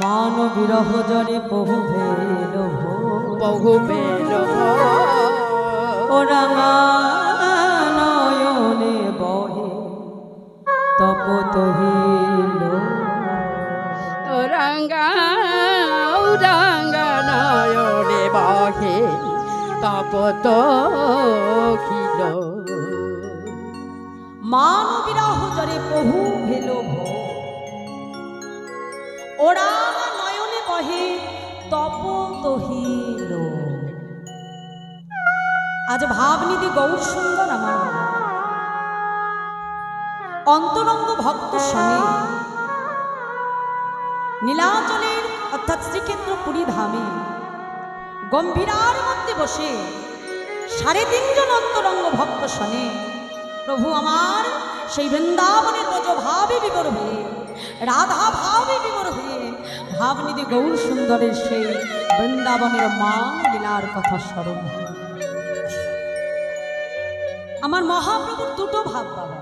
মান বিরহ জনে বহু ভেল ও রাঙা নয়নে বহে তপতহিল রাঙ্গা নয়নে বহে তপতহিল মান বিরহ জনে বহু ভেল ওরা নয়নে বহে তপতহিল। আজ ভাবনিধি গৌর সুন্দর আমার অন্তরঙ্গ ভক্ত শোনে নীলাচলের অর্থাৎ শ্রীক্ষেত্র পুরী ধামে গম্ভীরার মধ্যে বসে 3.5 জন অন্তরঙ্গ ভক্ত শোনে প্রভু আমার সেই বৃন্দাবনের ব্রজভাবে বিবর হয়ে রাধা ভাবে বিবর হয়ে ভাবনিধি গৌর সুন্দরের সেই বৃন্দাবনের মান লীলার কথা স্মরণ। আমার মহাপ্রভুর দুটো ভাব বাবা,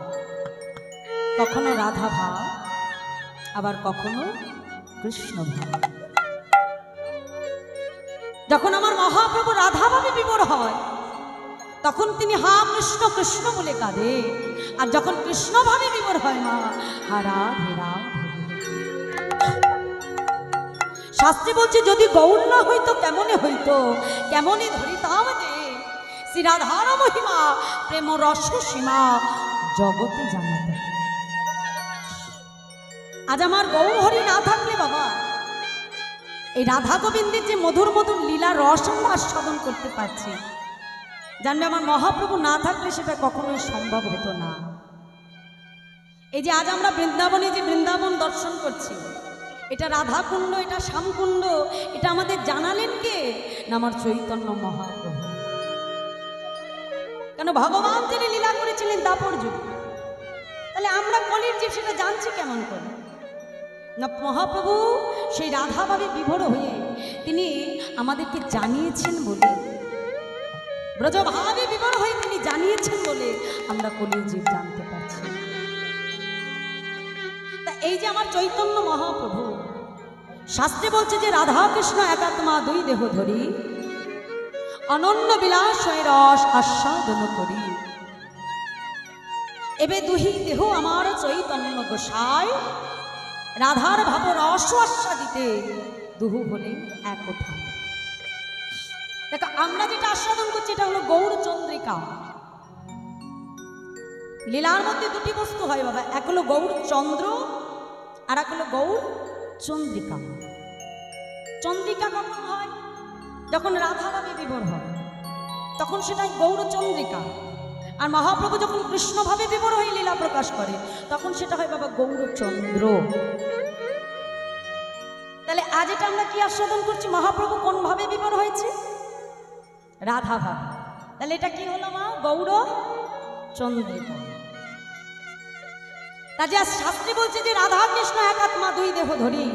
কখনো রাধা ভাব আবার কখনো কৃষ্ণ ভাব। যখন আমার মহাপ্রভু রাধা ভাবে বিবর হয় তখন তিনি হা কৃষ্ণ কৃষ্ণ বলে কাঁদে, আর যখন কৃষ্ণ ভাবে বিবর হয় মা হা রাধে রাধে। শাস্ত্রে বলছে যদি গৌর না হইতো কেমনে হইতো, কেমনে ধরিতাম যে শ্রী রাধার মহিমা প্রেম রস সীমা জগতে জানাতে। আজ আমার গৌর হরি না থাকলে বাবা এই রাধা গোবিন্দের যে মধুর মধুর লীলা রস আমরা আস্বাদন করতে পারছি, জানবে আমার মহাপ্রভু না থাকলে সেটা কখনোই সম্ভব হতো না। এই যে আজ আমরা বৃন্দাবনে যে বৃন্দাবন দর্শন করছি, এটা রাধাকুণ্ড, এটা শ্যামকুণ্ড, এটা আমাদের জানালেন কে না আমার চৈতন্য মহাপ্রভু। কেন ভগবান যিনি লীলা করেছিলেন দাপর যুগে, তাহলে আমরা কলির জীব সেটা জানছি কেমন করে না মহাপ্রভু সেই রাধাভাবে বিভোর হয়ে তিনি আমাদেরকে জানিয়েছেন বলে, ব্রজভাবে বিভোর হয়ে তিনি জানিয়েছেন বলে আমরা কলির জীব জানতে পারছি। তা এই যে আমার চৈতন্য মহাপ্রভু, শাস্ত্রে বলছে যে রাধা কৃষ্ণ একাত্মা দুই দেহ ধরি অনন্য বিলাস রস আস্বাদন করি, এবে দুহি দেহ আমার চৈতন্য গোসাই রাধার ভাব রস আস্বাদিতে দুহু হলে এক ওঠা। দেখো আমরা যেটা আস্বাদন করছি এটা হলো গৌর চন্দ্রিকা। লীলার মধ্যে দুটি বস্তু হয় বাবা, এক হলো গৌর চন্দ্র আর এক হলো গৌর চন্দ্রিকা। চন্দ্রিকা কখন হয়? যখন রাধাভাবে বিভোর হয় তখন সেটাই গৌর চন্দ্রিকা। আর মহাপ্রভু যখন কৃষ্ণভাবে বিভোর হয়ে লীলা প্রকাশ করে তখন সেটা হয় বাবা গৌরচন্দ্র। তাহলে আজ এটা আমরা কি আস্বাদন করছি? মহাপ্রভু কোন ভাবে বিভোর হয়েছে? রাধা ভাব। তাহলে এটা কি হলো মা? গৌর চন্দ্রিকা। কাজে শাস্ত্রে বলছে যে রাধা কৃষ্ণ একাত্মা দুই দেহ ধরি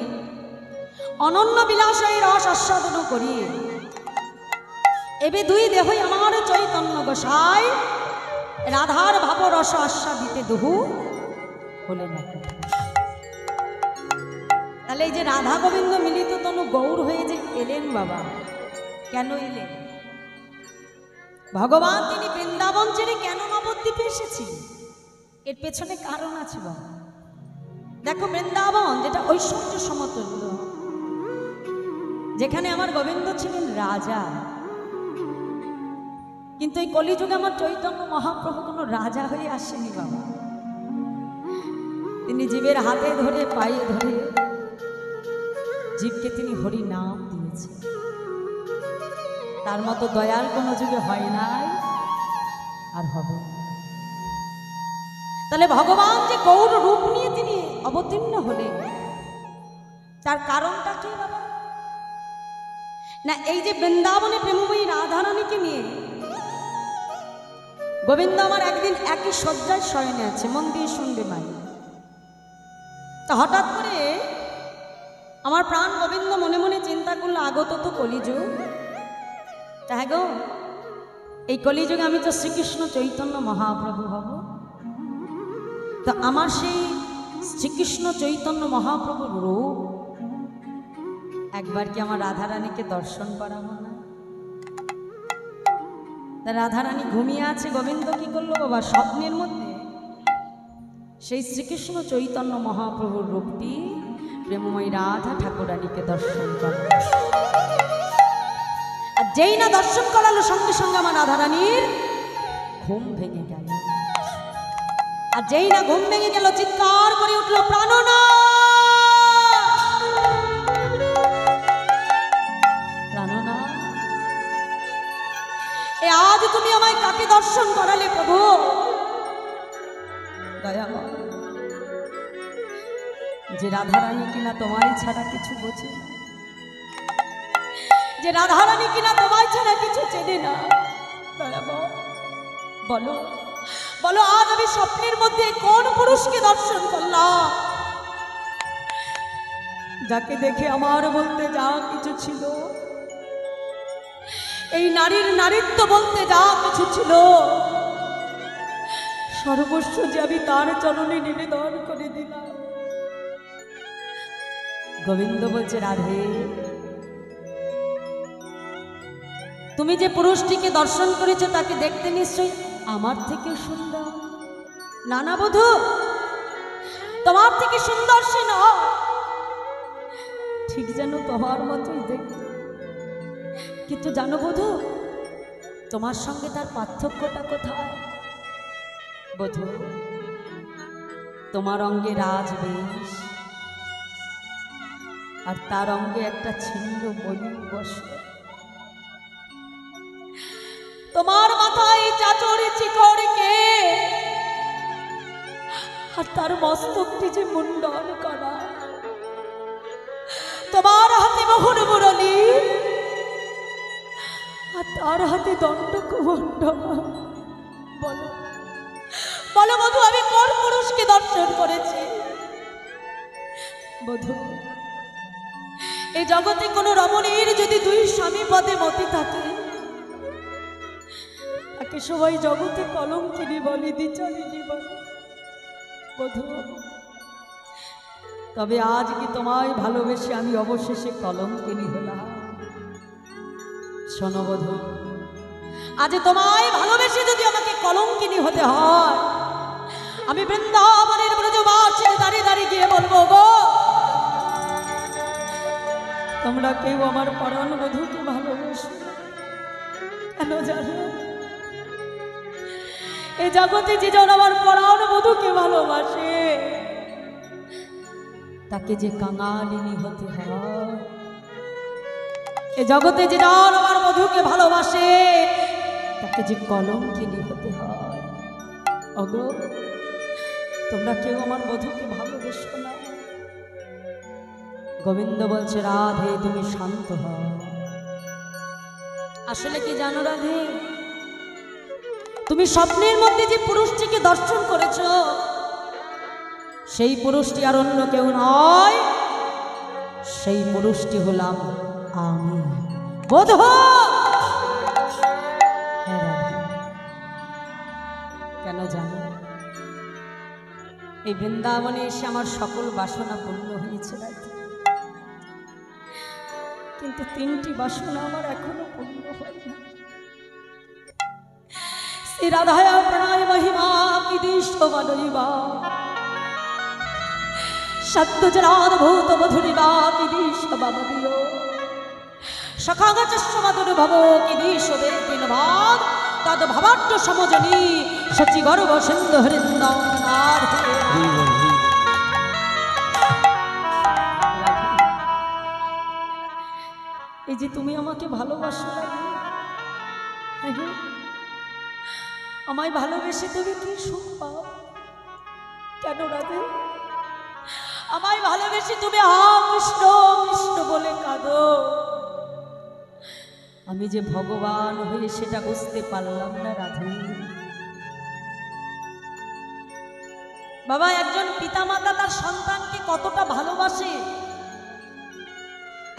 অনন্য বিলাস রস আস্বাদন করি, এবে দুই দেহই আমার চৈতন্য গোসাই রাধার ভাব রস আস্বাদিতে দুহু হলে না। তাহলে এই যে রাধা গোবিন্দ মিলিত তনু গৌর হয়ে যে এলেন বাবা, কেন এলেন? ভগবান তিনি বৃন্দাবন ছেড়ে কেন নবদ্বীপে এসেছিলেন? এর পেছনে কারণ আছে বাবা। দেখো বৃন্দাবন যেটা ঐশ্বর্য সমতুল্য, যেখানে আমার গোবিন্দ ছিলেন রাজা, কিন্তু এই কলিযুগে আমার চৈতন্য মহাপ্রভু কোনো রাজা হয়ে আসেনি বাবা। তিনি জীবের হাতে ধরে পায়ে ধরে জীবকে তিনি হরি নাম দিয়েছেন। তার মতো দয়াল কোনো যুগে হয় নাই আর হবে। তাহলে ভগবান যে গৌর রূপ নিয়ে তিনি অবতীর্ণ হলেন তার কারণটা কি বাবা? না এই যে বৃন্দাবনে প্রেমময়ী রাধারানীকে নিয়ে গোবিন্দ আমার একদিন একই শয্যায় শয়নে আছে, মন দিয়ে শুনবে মাই। তা হঠাৎ করে আমার প্রাণ গোবিন্দ মনে মনে চিন্তা করলো আগত তো কলিযুগ, তাই গো এই কলিযুগে আমি তো শ্রীকৃষ্ণ চৈতন্য মহাপ্রভু হব। তো আমার সেই শ্রীকৃষ্ণ চৈতন্য মহাপ্রভুর রূপ একবার কি আমার রাধারানীকে দর্শন করাবো না? তা রাধারানী ঘুমিয়ে আছে, গোবিন্দ কি করলো বাবা? স্বপ্নের মধ্যে সেই শ্রীকৃষ্ণ চৈতন্য মহাপ্রভুর রূপটি প্রেমময়ী রাধা ঠাকুরানীকে দর্শন করল। আর যেই না দর্শন করালো, সঙ্গে সঙ্গে আমার রাধারানীর ঘুম ভেঙে গেল। আর যেই না ঘুম ভেঙে গেল, চিৎকার করে উঠল, প্রাণনাথ, প্রাণনাথ, এ আজ তুমি আমায় কাকে দর্শন করালে প্রভু? দয়াময়, যে রাধারানী কিনা তোমায় ছাড়া কিছু বোঝে না, যে রাধারানী কিনা তোমায় ছাড়া কিছু চেনে না, দয়াময়, বলো বলো, আজ আমি স্বপ্নের মধ্যে কোন পুরুষকে দর্শন করলাম, যাকে দেখে আমার বলতে যা কিছু ছিল, এই নারীর নারীত্ব বলতে যা কিছু ছিল, সর্বস্ব যে আমি তার চরণে নিবেদন করে দিলাম। গোবিন্দ বলছে, রাধে, তুমি যে পুরুষটিকে দর্শন করেছো তাকে দেখতে নিশ্চয়ই আমার থেকে সুন্দর। না না বধূ, তোমার থেকে সুন্দর সে নয়, ঠিক যেন তোমার মতোই দেখতে। কিন্তু জানো বধূ, তোমার সঙ্গে তার পার্থক্যটা কোথায়? বধূ, তোমার অঙ্গে রাজবেশ, আর তার অঙ্গে একটা ছিন্ন ময়ূর বসে। তোমার মাথায় চাচড়ে চিকড়কে, আর তার মস্তকটি যে মুন্ডন করা। তোমার হাতে মোহন মুরলী, আর তার হাতে দণ্ডক মণ্ডল। বলো বলো বধূ, আমি কোন পুরুষকে দর্শন করেছি? বধূ, এই জগতে কোন রমণীর যদি দুই স্বামী পদে মতি থাকে, তাকে সবাই জগতে কলঙ্কিনী বলে, দ্বিচারিণী বলে। বধূ, তবে আজ কি তোমায় ভালোবেসে আমি অবশেষে কলঙ্কিনী হলাম? শোনো বধূ, আজ তোমায় ভালোবেসে যদি আমাকে কলঙ্কিনী হতে হয়, আমি বৃন্দাবনের ব্রজবাসীর দাঁড়িয়ে দাঁড়িয়ে গিয়ে বলবো, গো তোমরা কেউ আমার পরাণ বধূকে ভালোবাসো কেন জানো? এ জগতে যে জন আমার পরাণ বধূকে ভালোবাসে, তাকে যে কাঙালিনী হতে হয়। এ জগতে যে জন আমার বধূকে ভালোবাসে, তাকে যে কলঙ্কিনী হতে হয়। ওগো, তোমরা কেউ আমার বধূকে ভালোবেসো না। গোবিন্দ বলছে, রাধে তুমি শান্ত হও। আসলে কি জানো রাধে, তুমি স্বপ্নের মধ্যে যে পুরুষটিকে দর্শন করেছো, সেই পুরুষটি আর অন্য কেউ নয়, সেই পুরুষটি হলাম আমি। বোধ কেন জানো? এই বৃন্দাবনে এসে আমার সকল বাসনা পূর্ণ হয়েছে, কিন্তু তিনটি বাসনা আমার এখনো পূর্ণ হয়নি। শ্রী রাধায়া প্রণয় মহিমা কি দৃশ্য মানবা, সত্য জনাদ ভূত মধুরিবা কি দৃশ্য বাবদিও, সখাগচস্য মধুর ভব কি দৃশ্য দেখিন ভাগ, তদ ভবাট্য সমজনী সচি গর্ভ সিন্ধু হৃন্দার। এই যে তুমি আমাকে ভালোবাসো, আমায় ভালোবেসে তুমি কি সুখ পাও? কেন রাধে, আমায় ভালোবেসে তুমি কৃষ্ণ কৃষ্ণ বলে কাঁদো? আমি যে ভগবান হয়ে সেটা বুঝতে পারলাম না রাধে। বাবা, একজন পিতামাতা তার সন্তানকে কতটা ভালোবাসে।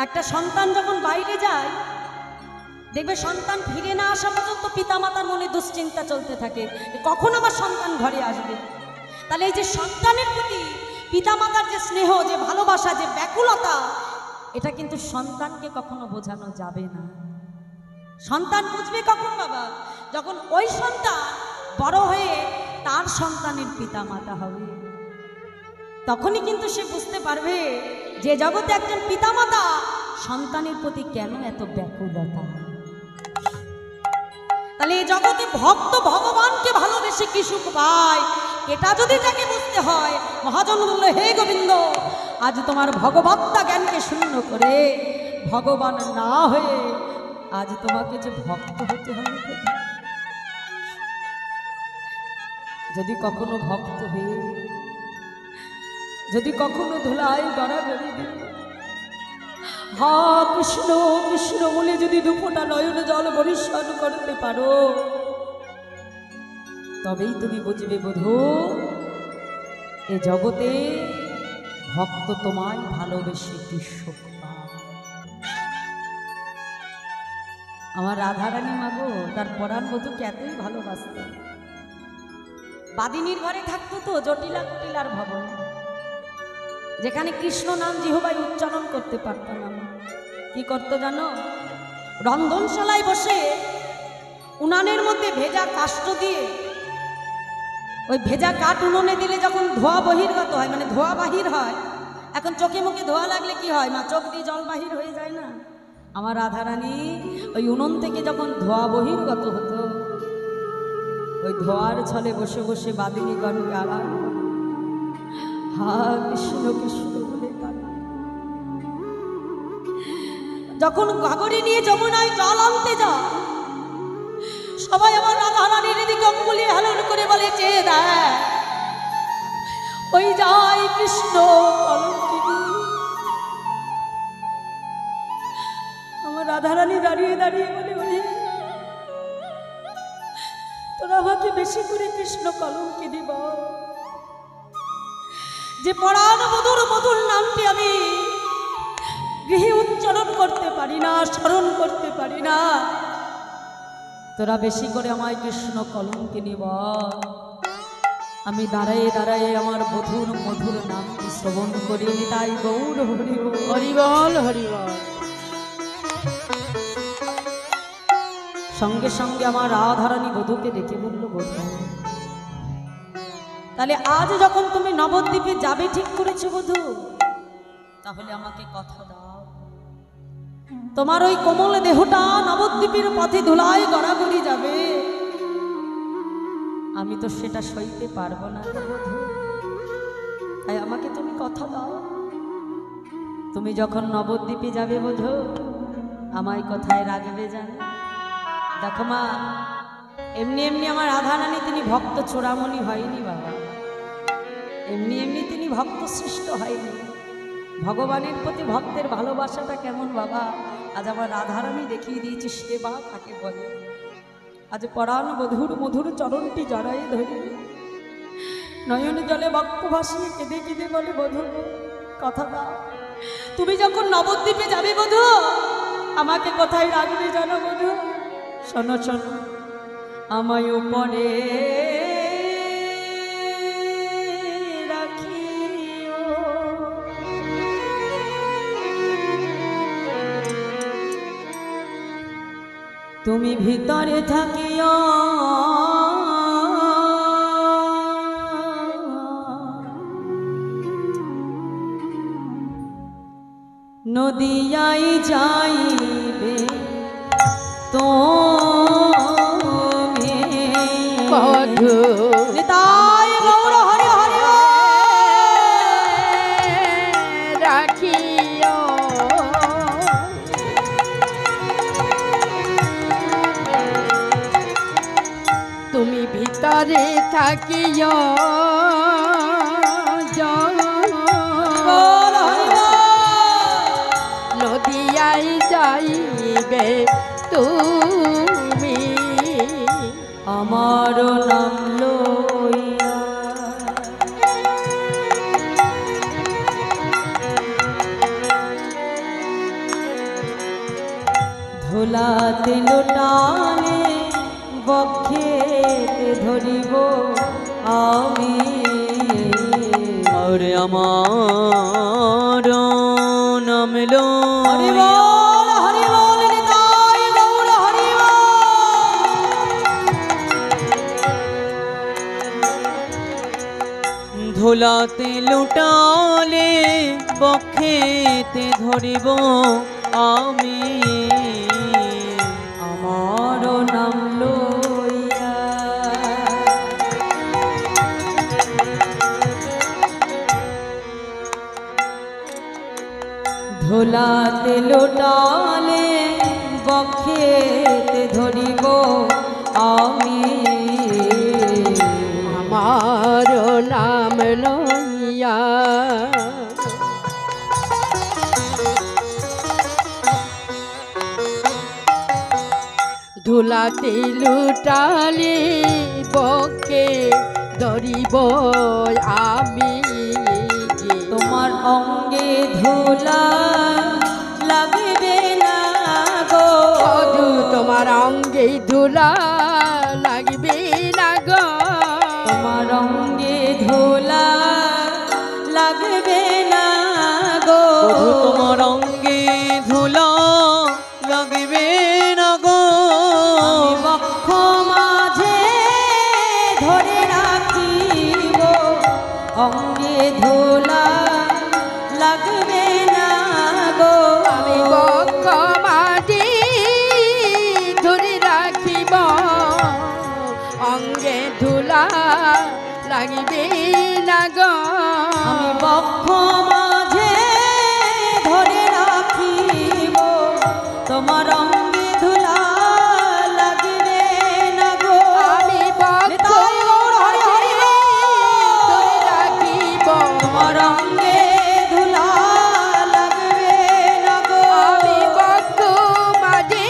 একটা সন্তান যখন বাইরে যায়, দেখবে সন্তান ফিরে না আসা পর্যন্ত পিতামাতার মনে দুশ্চিন্তা চলতে থাকে, কখন আমার সন্তান ঘরে আসবে। তাহলে এই যে সন্তানের প্রতি পিতামাতার যে স্নেহ, যে ভালোবাসা, যে ব্যাকুলতা, এটা কিন্তু সন্তানকে কখনো বোঝানো যাবে না। সন্তান বুঝবে কখন বাবা? যখন ওই সন্তান বড় হয়ে তার সন্তানের পিতা মাতা হবে, তখনই কিন্তু সে বুঝতে পারবে যে জগতে একজন পিতামাতা সন্তানের প্রতি কেন এত ব্যাকুলতা। তাহলে এই জগতে ভক্ত ভগবানকে ভালোবেসে কি সুখ পায়, এটা যদি তাকে বুঝতে হয়, মহাজন বলল, হে গোবিন্দ, আজ তোমার ভগবত্তা জ্ঞানকে শূন্য করে ভগবান না হয়ে আজ তোমাকে যে ভক্ত হতে হবে। যদি কখনো ভক্ত হয়ে, যদি কখনো ধুলায় গড়াগড়ি দিয়ে হা কৃষ্ণ কৃষ্ণ বলে যদি দুফোঁটা নয়ন জল বরিশন করতে পারো, তবেই তুমি বুঝবে বধূ, এ জগতে ভক্ত তোমায় ভালোবেসে কি সুখ পায়। আমার রাধারানী মাগো তার পরাণ বধূকে এতই ভালোবাসত। বাদিনীর ঘরে থাকতো তো জটিলা কুটিলার ভবন, যেখানে কৃষ্ণ নাম জিহ্বায় উচ্চারণ করতে পারত না। কি করতো জানো? রন্ধনশালায় বসে উনানের মধ্যে ভেজা কাষ্ঠ দিয়ে, ওই ভেজা কাঠ উনুনে দিলে যখন ধোয়া বহির্গত হয়, মানে ধোয়া বাহির হয়, এখন চোখে মুখে ধোয়া লাগলে কি হয় মা? চোখ দিয়ে জল বাহির হয়ে যায় না? আমার রাধারানী ওই উনুন থেকে যখন ধোয়া বহির্গত হতো, ওই ধোয়ার ছলে বসে বসে বাদিনীগণকে আড়াল হা কৃষ্ণ কৃষ্ণ বলে কাঁদে। যখন গাগরে নিয়ে যমুনায় জল আনতে যায়, সবাই আমার রাধারানীর দিকে অঙ্গুলি হেলন করে বলে, চেয়ে দেয়, ওই যায় কৃষ্ণ কলঙ্কিনী। আমার রাধারানী দাঁড়িয়ে দাঁড়িয়ে বলে, ওরে তোরা আমাকে বেশি করে কৃষ্ণ কলঙ্কিনী বল, যে পরাণ মধুর মধুর নামটি আমি গৃহে উচ্চারণ করতে পারি না, স্মরণ করতে পারি না, তোরা বেশি করে আমায় কৃষ্ণ কলঙ্কিনী বল। আমি দাঁড়ায়ে দাঁড়ায়ে আমার বধুর মধুর নামটি শ্রবণ করি, তাই গৌর হরি হরিবল হরিবল। সঙ্গে সঙ্গে আমার রাধারানী বধূকে ডেকে বলল, বধূ, তাহলে আজ যখন তুমি নবদ্বীপে যাবে ঠিক করেছো বধূ, তাহলে আমাকে কথা দাও, তোমার ওই কোমল দেহটা নবদ্বীপের পথে ধুলায় গড়াগড়ি যাবে, আমি তো সেটা সইতে পারবো না বধূ, তাই আমাকে তুমি কথা দাও, তুমি যখন নবদ্বীপে যাবে বধূ, আমায় কথায় রাখবে জানো। দেখো মা, এমনি এমনি আমার রাধারানী তিনি ভক্ত চূড়ামণি হয়নি বাবা, এমনি এমনি তিনি ভক্ত সৃষ্ট হয়নি। ভগবানের প্রতি ভক্তের ভালোবাসাটা কেমন বাবা, আজ আমার রাধারানী দেখিয়ে দিয়েছে সেবা কাকে বলে। আজ পরাণ বধুর মধুর চরণটি জড়াই ধরে নয়ন জলে বক্ষ ভাসিয়ে কেঁদে কেঁদে বলে, বধূ কথা দাও, তুমি যখন নবদ্বীপে যাবে বধূ, আমাকে কোথায় রাখবে জানো বধূ? শোনো শোনো, আমায় উপরে রাখিও, তুমি ভিতরে থাকিও, নদিয়াই যাইবে তো বধূ নিতাই গৌর হরি হরি রাখিও, তুমি ভিতরে থাকিও, নদিয়াই যাইবে তুমি আমার নাম লইয়া, ধুলাতে লোটানে বক্ষেতে ধরিব আমি, আর আমার নাম ধুলাতে লুটালে বক্ষেতে ধরিব আমি আমার নাম লইয়া। ধুলাতে লুটালে বক্ষেতে ধরিব আমি আমার নাম লইয়া। ধুলাতে লুটালে বকে ধরিব আমি তোমার অঙ্গে ধুলা লাগবে না গো বধূ তোমার অঙ্গে ধুলা লাগবে না গো তোমার অঙ্গে ধুলা লাগবে না গো বধূ তোমার অঙ্গে ধুলা লাগবে না গো আমি বক্ষ মাঝে ধরে রাখিব অঙ্গে ধুলা লাগবে না গো আমি বক্ষ মাঝে ধরে রাখিব অঙ্গে ধুলা লাগবে না গো আমি বক্ষ মাঝে ধরে রাখিব তোমার অঙ্গে ধুলা লাগবে না গো আমি বক্ষ মাঝে ধরে রাখিব তোমার অঙ্গে ধুলা লাগবে না গো আমি বক্ষ মাঝে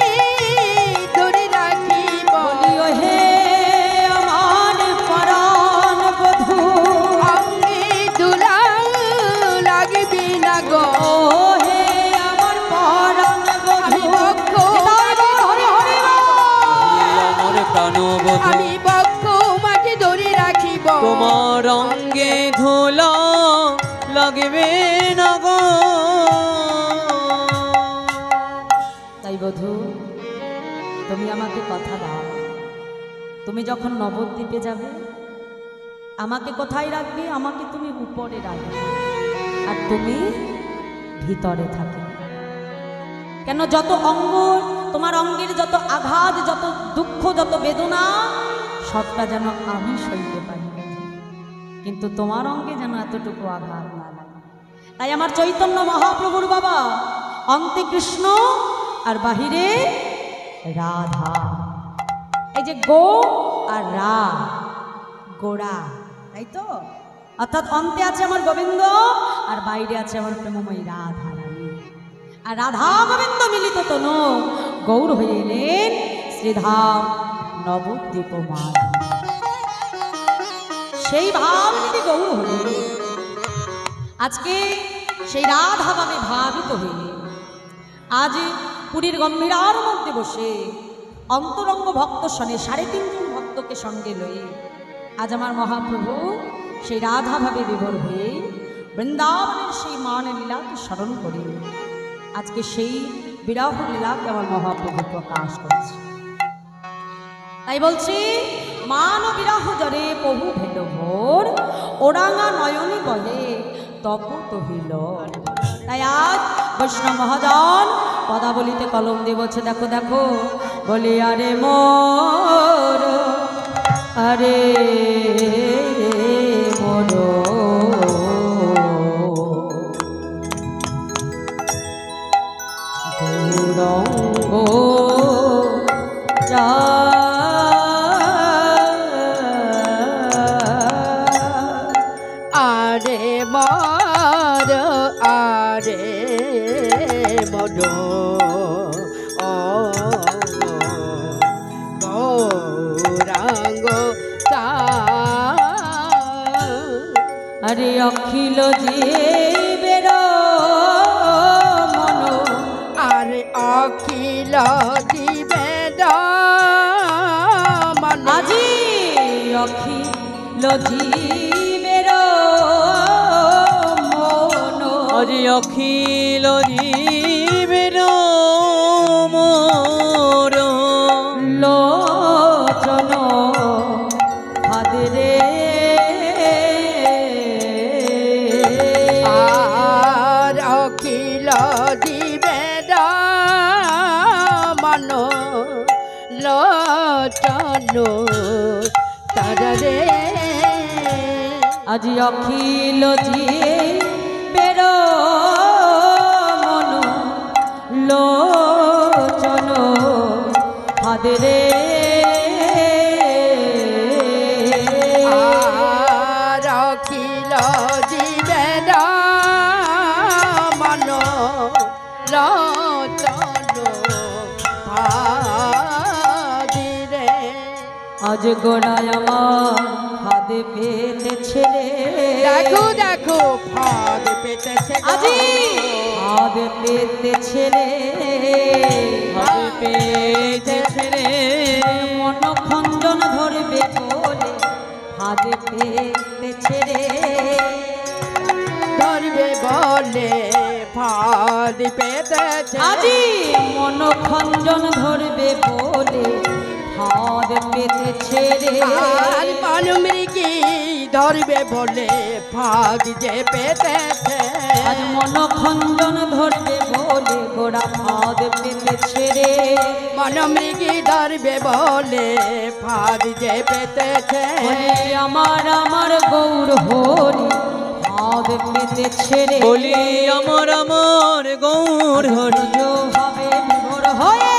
ধরে রাখিব বলিও হে আমার পরাণ বধূ অঙ্গে ধুলা লাগবে না গো ও হে আমার পরাণ আমি বধূ বক্ষ হরি হরি আমার প্রাণবধূ আমি বক্ষ মাঝে ধরে রাখিব তোমার অঙ্গে ধুলা লাগবে না গো তাই বধূ তুমি আমাকে কথা দাও তুমি যখন নবদ্বীপে যাবে আমাকে কোথায় রাখবে আমাকে তুমি উপরে রাখবে আর তুমি ভিতরে থাকবে কেন যত অঙ্গ তোমার অঙ্গের যত আঘাত যত দুঃখ যত বেদনা সবটা যেন আমি সইতে পারি কিন্তু তোমার অঙ্গে যেন এতটুকু আঘাত না লাগে তাই আমার চৈতন্য মহাপ্রভুর বাবা অন্তে কৃষ্ণ আর বাহিরে রাধা এই যে গো আর রা গোড়া তাই তো অর্থাৎ অন্তে আছে আমার গোবিন্দ আর বাইরে আছে আমার প্রেমময়ী রাধা রানী আর রাধা গোবিন্দ মিলিত তনু গৌর হয়ে এলেন শ্রীধাম নবদ্বীপ মান সেই ভাব যদি গৌর হলেন আজকে সেই রাধা ভাবে ভাবিত হয়ে আজ পুরীর গম্ভীরার মধ্যে বসে অন্তরঙ্গ ভক্ত শনে 3.5 জন ভক্তকে সঙ্গে লয়ে আজ আমার মহাপ্রভু সেই রাধা ভাবে বিভোর হয়ে বৃন্দাবনের সেই মান লীলাকে স্মরণ করে আজকে সেই বিরহ লীলাকে আমার মহাপ্রভু প্রকাশ করছে তাই বলছি মান বিরহ জরে বহু ভেল ভোর ওরাঙা নয়নী বলে তপত হইল তাই আজ বৈষ্ণব মহাজন পদাবলিতে কলম দিয়ে বলছে দেখো দেখো বলি আরে মোর আরে মোর গৌরঙ্গ চা আরে মর আরে মর গৌরাঙ্গ তা আরে অখিল জীবের মন আরে অখিল জীবের মন আজি অখিল জীবের মন আজ অখিল জীবের মোর লোচন ফাদরে অখিল জীবের মন লোচন তারে আজি অখিল জীবের মন লোচন হাদরে আর অখিল জীবের মন লোচন হাদিরে আজ গোড়ায় আমার হাতে পেতেছে রে দেখো দেখো ফাঁদ পেতেছে আজি হাতে পেতেছে রে হাতে পেতেছে রে মন খঞ্জন ধরবে বলে হাতে পেতেছে রে ধরবে বলে ফাঁদ পেতেছে আজি মন খঞ্জন ধরবে বলে হাত পেতেছে রে আর মন মৃগী ধরবে বলে ফাঁদ যে পেতেছে আজ মন খঞ্জন ধরবে বলে গোড়া হাত পেতেছে রে মন মৃগী ধরবে বলে ফাঁদ যে পেতেছে বলে আমার আমার গৌর হরি হাত পেতেছে রে বলি আমার গৌর হরি ভাবে বিভোর হয়ে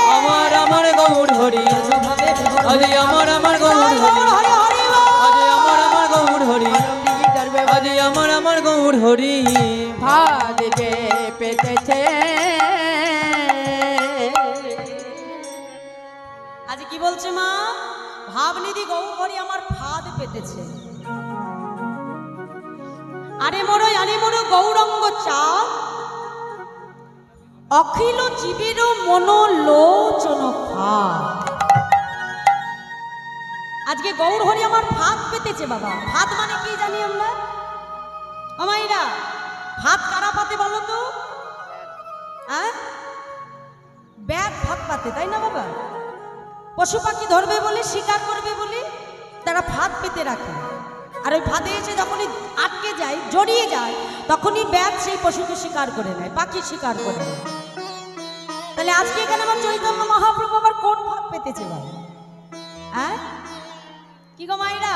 আমার গৌর হরি ভাবে বিভোর আজি আমার গৌর হরি আজি আমার গৌর হরি মৃগী ধরবে আজি আমার গৌর হরি ফাঁদ যে পেতেছে আজ কি বলছে মা ভাবনিধি গৌর হরি আমার ফাঁদ পেতেছে আরে মোর গৌরঙ্গ চাঁদ অখিল জীবের মনোলোচন ফাঁদ আজকে গৌর হরি আমার ফাঁদ পেতেছে বাবা ফাঁদ মানে কি জানি আমরা আমাইরা ফাঁদ কারা পাতে বলো তো হ্যাঁ ব্যাগ ফাঁদ পাতে তাই না বাবা পশু পাখি ধরবে বলে শিকার করবে বলে তারা ফাঁদ পেতে রাখে আর ওই ফাঁদে এসে যখনই আটকে যায় জড়িয়ে যায় তখনই ব্যাগ সেই পশুকে শিকার করে নেয় পাখি শিকার করে নেয় তাহলে আজকে এখানে আমার চৈতন্য মহাপ্রভু আবার কোন ফাঁদ পেতেছে বলে হ্যাঁ কি গো মাইরা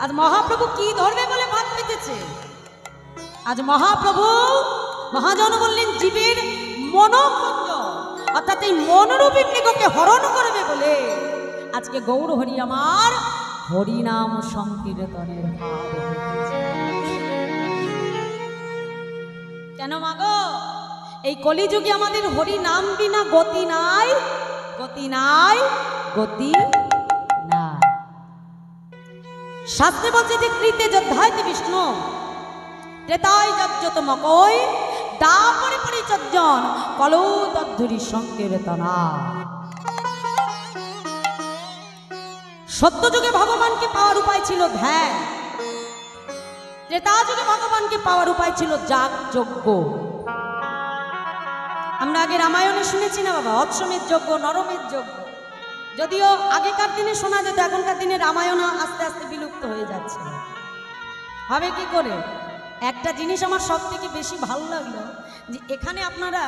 আজ মহাপ্রভু কি ধরবে বলে ফাঁদ পেতেছে আজ মহাপ্রভু মহাজন বললেন জীবের মনোকুঞ্জ অর্থাৎ এই মনোরূপী মৃগকে হরণ করবে বলে আজকে গৌর হরি আমার হরিনাম সংকীর্তনের ভাব হয়েছে। কেন মাগো এই কলিযুগে আমাদের হরিনাম বিনা গতি নাই গতি নাই গতি না শাস্ত্রে বলছে যে কৃতে যোদ্ধাইতে বিষ্ণু ত্রেতায় যজ্ঞতমকয় দাপরে পরিচর্যন কলৌ তদ্ধুরি সংকীর্তনা সত্য যুগে ভগবানকে পাওয়ার উপায় ছিল ধ্যান ত্রেতা যুগে ভগবানকে পাওয়ার উপায় ছিল যাগ যজ্ঞ আমরা আগে রামায়ণে শুনেছি না বাবা অশ্বমেধ যজ্ঞ নরমেধ যজ্ঞ যদিও আগেকার দিনে শোনা যেত এখনকার দিনে রামায়ণ আস্তে আস্তে বিলুপ্ত হয়ে যাচ্ছে হবে কি করে একটা জিনিস আমার সব থেকে বেশি ভালো লাগলো যে এখানে আপনারা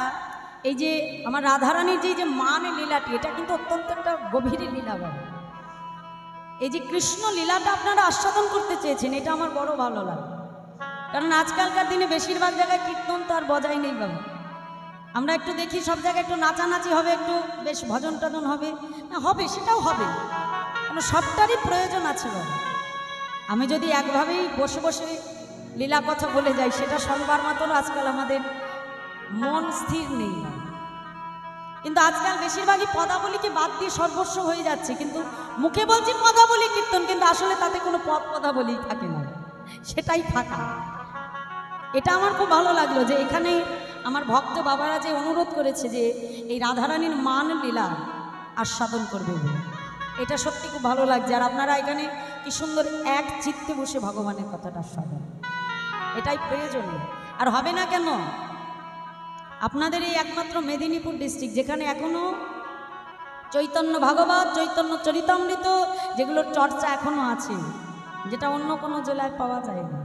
এই যে আমার রাধারানীর যে মান লীলাটি এটা কিন্তু অত্যন্ত একটা গভীর লীলা বাবা এই যে কৃষ্ণ লীলাটা আপনারা আস্বাদন করতে চেয়েছেন এটা আমার বড় ভালো লাগে কারণ আজকালকার দিনে বেশিরভাগ জায়গায় কীর্তন তো আর বজায় নেই বাবা আমরা একটু দেখি সব জায়গায় একটু নাচানাচি হবে একটু বেশ ভজন টজন হবে না হবে সেটাও হবে কারণ সবটারই প্রয়োজন আছে বাবা আমি যদি একভাবেই বসে বসে লীলা কথা বলে যাই সেটা শুনবার মতন আজকাল আমাদের মন স্থির নেই কিন্তু আজকাল বেশিরভাগই পদাবলীকে বাদ দিয়ে সর্বস্ব হয়ে যাচ্ছে কিন্তু মুখে বলছি পদাবলী কীর্তন কিন্তু আসলে তাতে কোনো পদাবলী থাকে না সেটাই ফাঁকা এটা আমার খুব ভালো লাগলো যে এখানে আমার ভক্ত বাবারা যে অনুরোধ করেছে যে এই রাধারানীর মান লীলা আস্বাদন করবে বলে এটা সত্যি খুব ভালো লাগছে আর আপনারা এখানে কি সুন্দর এক চিত্তে বসে ভগবানের কথাটা আস্বাদন এটাই প্রয়োজনীয় আর হবে না কেন আপনাদের এই একমাত্র মেদিনীপুর ডিস্ট্রিক্ট যেখানে এখনো চৈতন্য ভাগবত চৈতন্য চরিতামৃত যেগুলোর চর্চা এখনো আছে যেটা অন্য কোনো জেলায় পাওয়া যায় না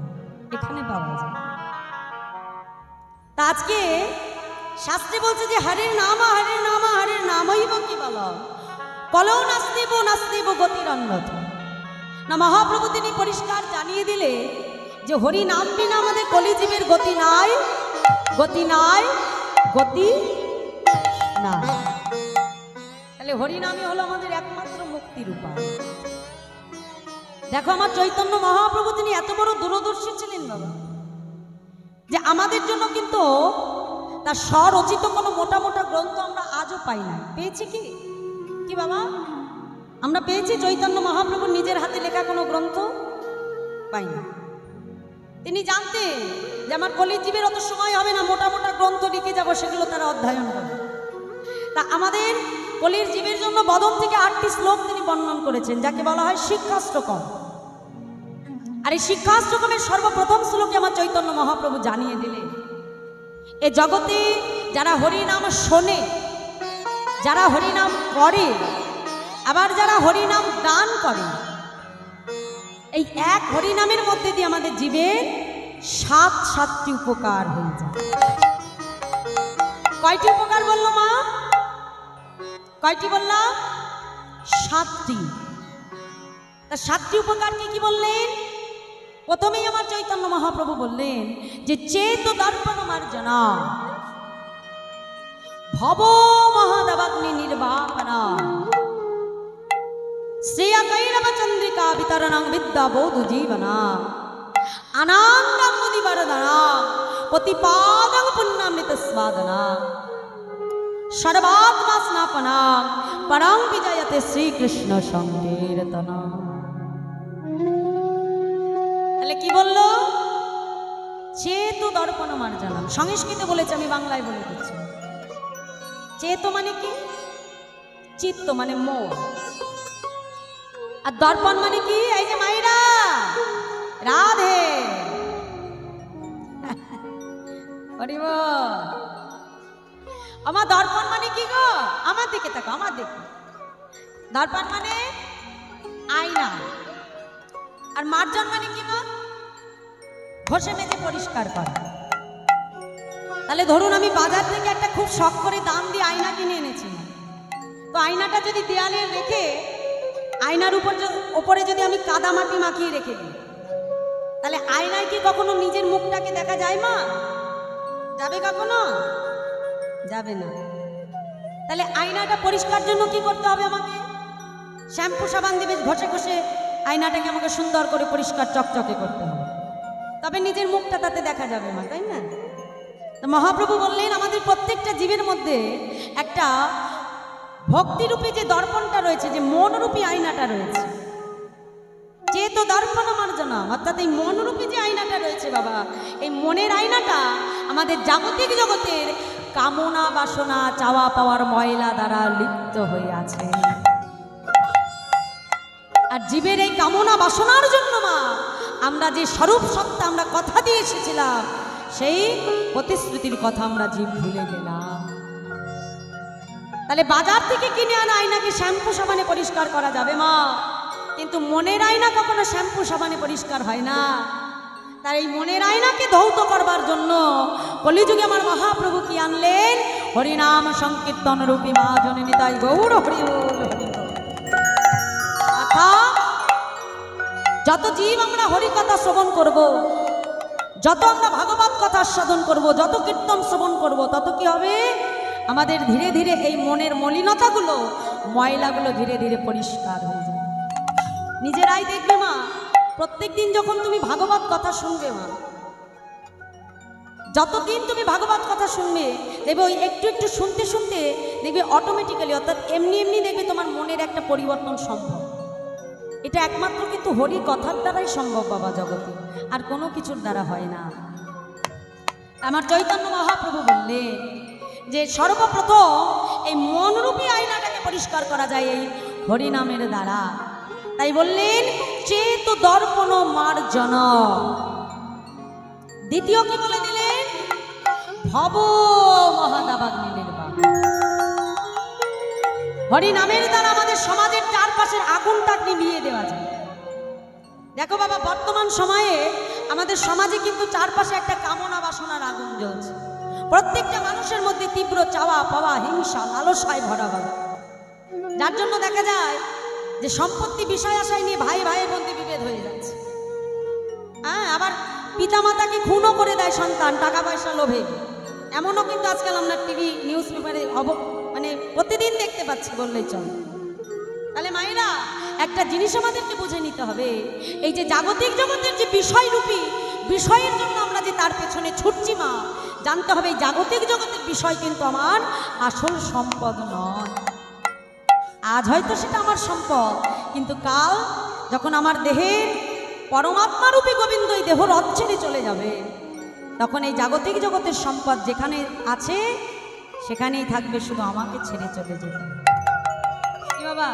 এখানে পাওয়া যায় তা আজকে শাস্ত্রে বলছে যে হরের নামা হরের নামা হরের নামই বা কি বল কলৌ নাস্তিব নাস্তিব গতির অন্যথ না। মহাপ্রভু তিনি পরিষ্কার জানিয়ে দিলে যে হরি নাম বিনা আমাদের কলিজীবের গতি নাই, গতি নাই, গতি না। তাহলে হরি নামই হলো আমাদের একমাত্র মুক্তির উপায়। দেখো আমার চৈতন্য মহাপ্রভু তিনি এত বড় দূরদর্শী ছিলেন বাবা, যে আমাদের জন্য কিন্তু তার স্বরচিত কোনো মোটা মোটা গ্রন্থ আমরা আজও পাই না। পেয়েছি কি কি বাবা? আমরা পেয়েছি চৈতন্য মহাপ্রভুর নিজের হাতে লেখা কোনো গ্রন্থ পাই না। তিনি জানতেন যে আমার কলিজীবের অত সময় হবে না, মোটা মোটা গ্রন্থ লিখে যাব, সেগুলো তারা অধ্যয়ন করবে। তা আমাদের কলির জীবের জন্য বদন থেকে 8টি শ্লোক তিনি বর্ণন করেছেন, যাকে বলা হয় শিক্ষাষ্টকম। আর এই শিক্ষাষ্টকমের সর্বপ্রথম শ্লোকে আমার চৈতন্য মহাপ্রভু জানিয়ে দিলেন এ জগতে যারা হরিনাম শোনে, যারা হরিনাম করে, আবার যারা হরিনাম দান করে, এই এক হরিনামের মধ্যে দিয়ে আমাদের জীবের 7টি উপকার হয়ে যায়। কয়টি উপকার বললো মা? কয়টি বললাম? 7টি। তা 7টি উপকার কি কি বললেন? প্রথমেই আমার চৈতন্য মহাপ্রভু বললেন যে চেত দর্পণ মার্জনা ভব মহাদাবাগ্নি নির্বাপনা শ্রেয়া কৈরব চন্দ্রিকা বিতরণং বিদ্যা বৌধ জীবনা আনন্দং মুদিবরদনা প্রতিপাদং পুণ্যামৃত স্বাদনা সর্বাত্মা স্নাপনা পরং বিজয়তে শ্রীকৃষ্ণ সংকীর্তনা। তাহলে কি বললো? চেত দর্পণ মার্জনা। সংস্কৃতে বলেছে, আমি বাংলায় বলে দিচ্ছি। চেত মানে কি? চিত্ত মানে মন, আর দর্পণ মানে কি? এই যে মাইরা রাধে আমার দর্পণ মানে কি গো? আমার দিকে তাকো, আমার দিকে। দর্পণ মানে আয়না, আর মার্জন মানে কি গো? ঘষে মেজে পরিষ্কার করা। তাহলে ধরুন আমি বাজার থেকে একটা খুব শখ করে দাম দিয়ে আয়না কিনে এনেছি, তো আয়নাটা যদি দেয়ালে রেখে আয়নার উপরে যদি আমি কাদা মাটি মাখিয়ে রেখে দিই, তাহলে আয়নায় কি কখনো নিজের মুখটাকে দেখা যায় মা? যাবে কখনো? যাবে না। তাহলে আয়নাটা পরিষ্কার জন্য কি করতে হবে? আমাকে শ্যাম্পু সাবান দিবে, ঘষে ঘষে আয়নাটাকে আমাকে সুন্দর করে পরিষ্কার চকচকে করতে হবে, তবে নিজের মুখটা তাতে দেখা যাবে মা, তাই না? তো মহাপ্রভু বললেন আমাদের প্রত্যেকটা জীবের মধ্যে একটা ভক্তিরূপী যে দর্পণটা রয়েছে, যে মনরূপী আয়নাটা রয়েছে, চেত দর্পণ মার্জনা, অর্থাৎ এই মনরূপী যে আয়নাটা রয়েছে বাবা, এই মনের আয়নাটা আমাদের জাগতিক জগতের কামনা বাসনা চাওয়া পাওয়ার ময়লা দ্বারা লিপ্ত হয়ে আছে। আর জীবের এই কামনা বাসনার জন্য মা আমরা যে স্বরূপ সত্তা আমরা কথা দিয়ে এসেছিলাম, সেই প্রতিশ্রুতির কথা আমরা জীব ভুলে গেলাম। তাহলে বাজার থেকে কিনে আনা আয়নাকে শ্যাম্পু সাবানে পরিষ্কার করা যাবে মা, কিন্তু মনের আয়না কখনো শ্যাম্পু সাবানে পরিষ্কার হয় না। তাই এই মনের আয়নাকে ধৌত করবার জন্য কলিযুগে আমার মহাপ্রভু কি আনলেন? হরিনাম সংকীর্তন রূপী মা জননী তাই গৌর হরি বল। যত জীব আমরা হরি কথা শ্রবণ করব, যত আমরা ভাগবত কথা সাধন করব, যত কীর্তন শ্রবণ করব, তত কি হবে? আমাদের ধীরে ধীরে এই মনের মলিনতাগুলো, ময়লাগুলো ধীরে ধীরে পরিষ্কার হয়ে যাবে। নিজেরাই দেখবে মা, প্রত্যেক দিন যখন তুমি ভাগবত কথা শুনবে মা, যতদিন তুমি ভাগবত কথা শুনবে, দেখবে ওই একটু একটু শুনতে শুনতে দেখবে অটোমেটিক্যালি, অর্থাৎ এমনি এমনি দেখবে তোমার মনের একটা পরিবর্তন সম্ভব। এটা একমাত্র কিন্তু হরি কথার দ্বারাই সম্ভব বাবা জগতে, আর কোনো কিছুর দ্বারা হয় না। আমার চৈতন্য মহাপ্রভু বললেন যে সর্বপ্রথম এই মনরূপী আয়নাটাকে পরিষ্কার করা যায় এই হরিনামের দ্বারা। তাই বললেন চেত দর্পণ মার্জন। দ্বিতীয় কি বলে দিলেন? ভব মহাদাবাগ্নি নির্বাপনা। হরিনামের দ্বারা আমাদের সমাজের চারপাশের আগুনটা নিভিয়ে দেওয়া যায়। দেখো বাবা, বর্তমান সময়ে আমাদের সমাজে কিন্তু চারপাশে একটা কামনা বাসনার আগুন জ্বলছে। প্রত্যেকটা মানুষের মধ্যে তীব্র চাওয়া পাওয়া হিংসা লালসায় ভরা হবে, যার জন্য দেখা যায় যে সম্পত্তি বিষয় আশায় নিয়ে ভাই ভাইয়ের মধ্যে বিভেদ হয়ে যাচ্ছে। হ্যাঁ, আবার পিতামাতাকে খুনও করে দেয় সন্তান টাকা পয়সা লোভে। এমনও কিন্তু আজকাল আমরা টিভি নিউজ পেপারে মানে প্রতিদিন দেখতে পাচ্ছি বললেই চলে। তাহলে মায়েরা একটা জিনিস আমাদেরকে বুঝে নিতে হবে, এই যে জাগতিক জগতের যে বিষয়রূপী বিষয়ের জন্য আমরা যে তার পেছনে ছুটছি মা, জানতে হবে এই জাগতিক জগতের বিষয় কিন্তু আমার আসল সম্পদ নয়। আজ হয়তো সেটা আমার সম্পদ, কিন্তু কাল যখন আমার দেহের পরমাত্মারূপী গোবিন্দ এই দেহ রথ ছেড়ে চলে যাবে, তখন এই জাগতিক জগতের সম্পদ যেখানে আছে সেখানেই থাকবে, শুধু আমাকে ছেড়ে চলে যেতে। কি বাবা,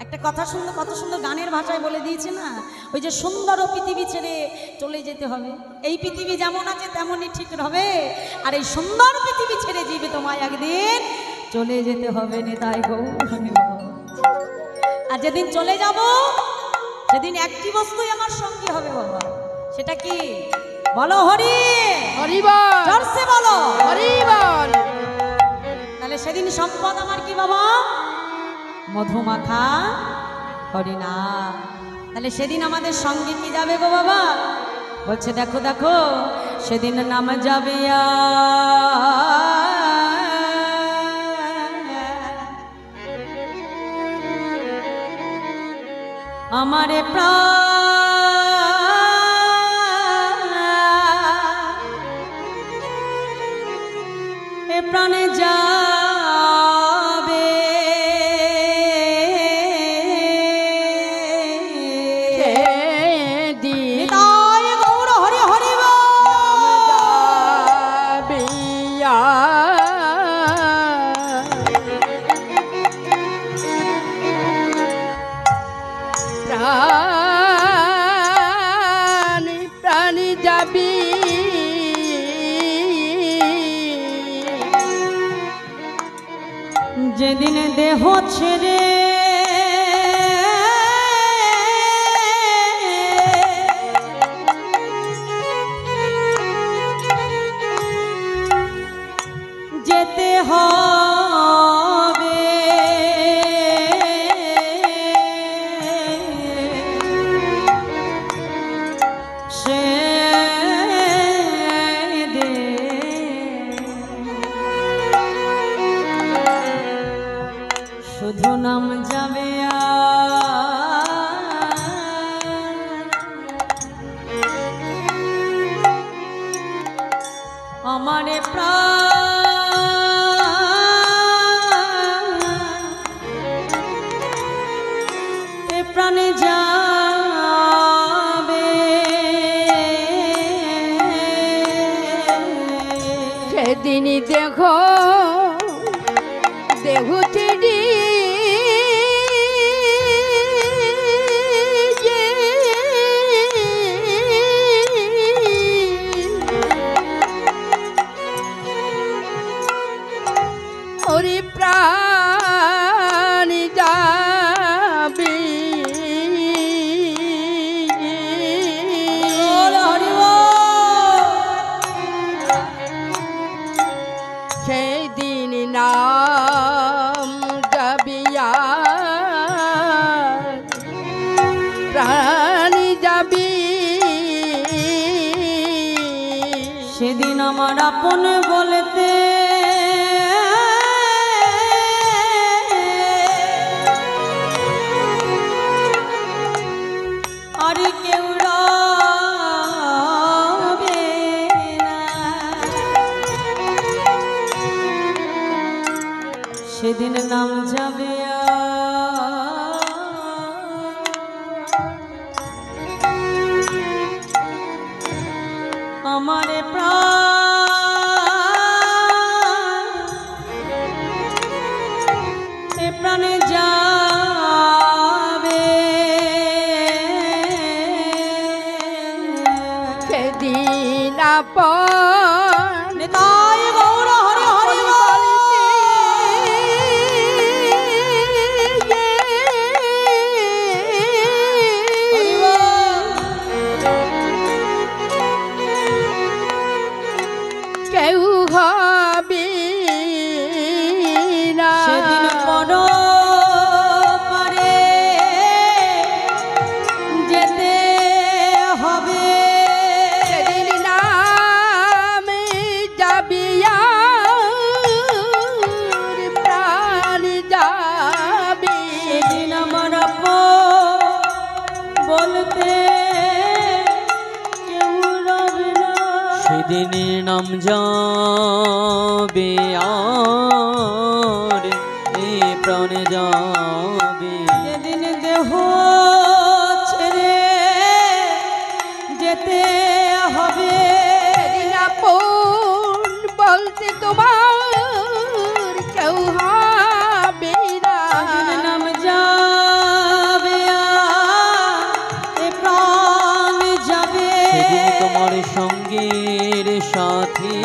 একটা কথা শুনলে কত সুন্দর গানের ভাষায় বলে দিয়েছে না, ওই যে সুন্দর পৃথিবী ছেড়ে চলে যেতে হবে। এই পৃথিবী যেমন আছে তেমনই ঠিক হবে, আর এই সুন্দর পৃথিবী ছেড়ে যাবে তোমায় একদিন চলে যেতে হবে। নেতাই গৌর। আর যেদিন চলে যাব সেদিন একটি বস্তুই আমার সঙ্গী হবে বাবা, সেটা কি বলো? হরি হরিবল, জোরসে বলো হরিবল। তাহলে সেদিন সম্পদ আমার কি বাবা? মধুমাখা হরিনাম। তাহলে সেদিন আমাদের সঙ্গে কি যাবে গো বাবা? বলছে দেখো দেখো সেদিন নাম যাবে আমারে প্রাণে যাবে নিতাই গৌর হরি হরি প্রাণী প্রাণী যাবি যেদিন দেহ ছেড়ে যেতে হবে শুধু নাম যাবে আমারে প্রাণে যাবে সেদিন দেখো দেহুতিডি হরি প্রাণী যাবি সেই দিন নাম যাবিয়া প্রাণী যাবি সেদিন আমার আপন বলতে আর কেউ রবে না, সেদিন নাম যাবে আমারে প্রাণে যাবে সেদিন আপন নিতাই গৌর হরি হরি কেউ সেদিন নাম যাবে আর এ প্রাণে যাবে যেদিন দেহ ছেড়ে যেতে হবে সেদিন আপন বলতে তোমার কেউ হবে না। যেদিন নাম যাবে আর এ প্রাণ যাবে সেদিন তোমার সঙ্গের সাথী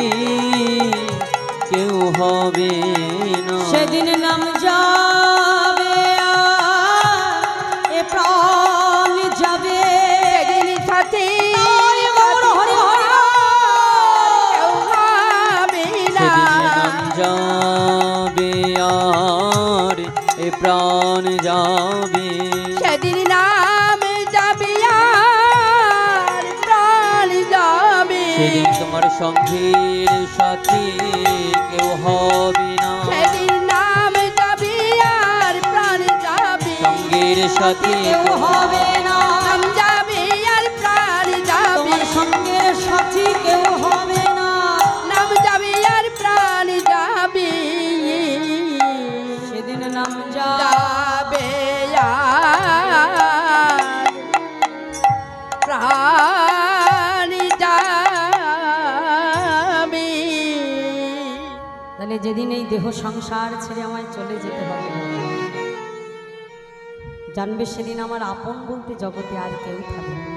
কেউ হবে না সেদিন নাম যাবে আর এ প্রাণ যাবে সেদিন সাথী হরি হরি হরি হরি কেউ হবে না। সেদিন নাম যাবে আর এ প্রাণ যাবে সেদিন নাম যাবে আর প্রাণ যাবে। সেদিন তোমার সঙ্গের সাথী কেউ হবে না সেদিন নাম যাবে আর প্রাণ যাবে। সঙ্গের সাথী কেউ হবে না নাম যাবে আর প্রাণ যাবে। তোমার সঙ্গের সাথী কেউ হবে না নাম যাবে আর প্রাণ যাবে। সেদিন নাম যাবে আর প্রাণ যাবে। তাহলে যেদিন এই দেহ সংসার ছেড়ে আমায় চলে যেতে হবে জানবে সেদিন আমার আপন বলতে জগতে আর কেউ থাকবে না।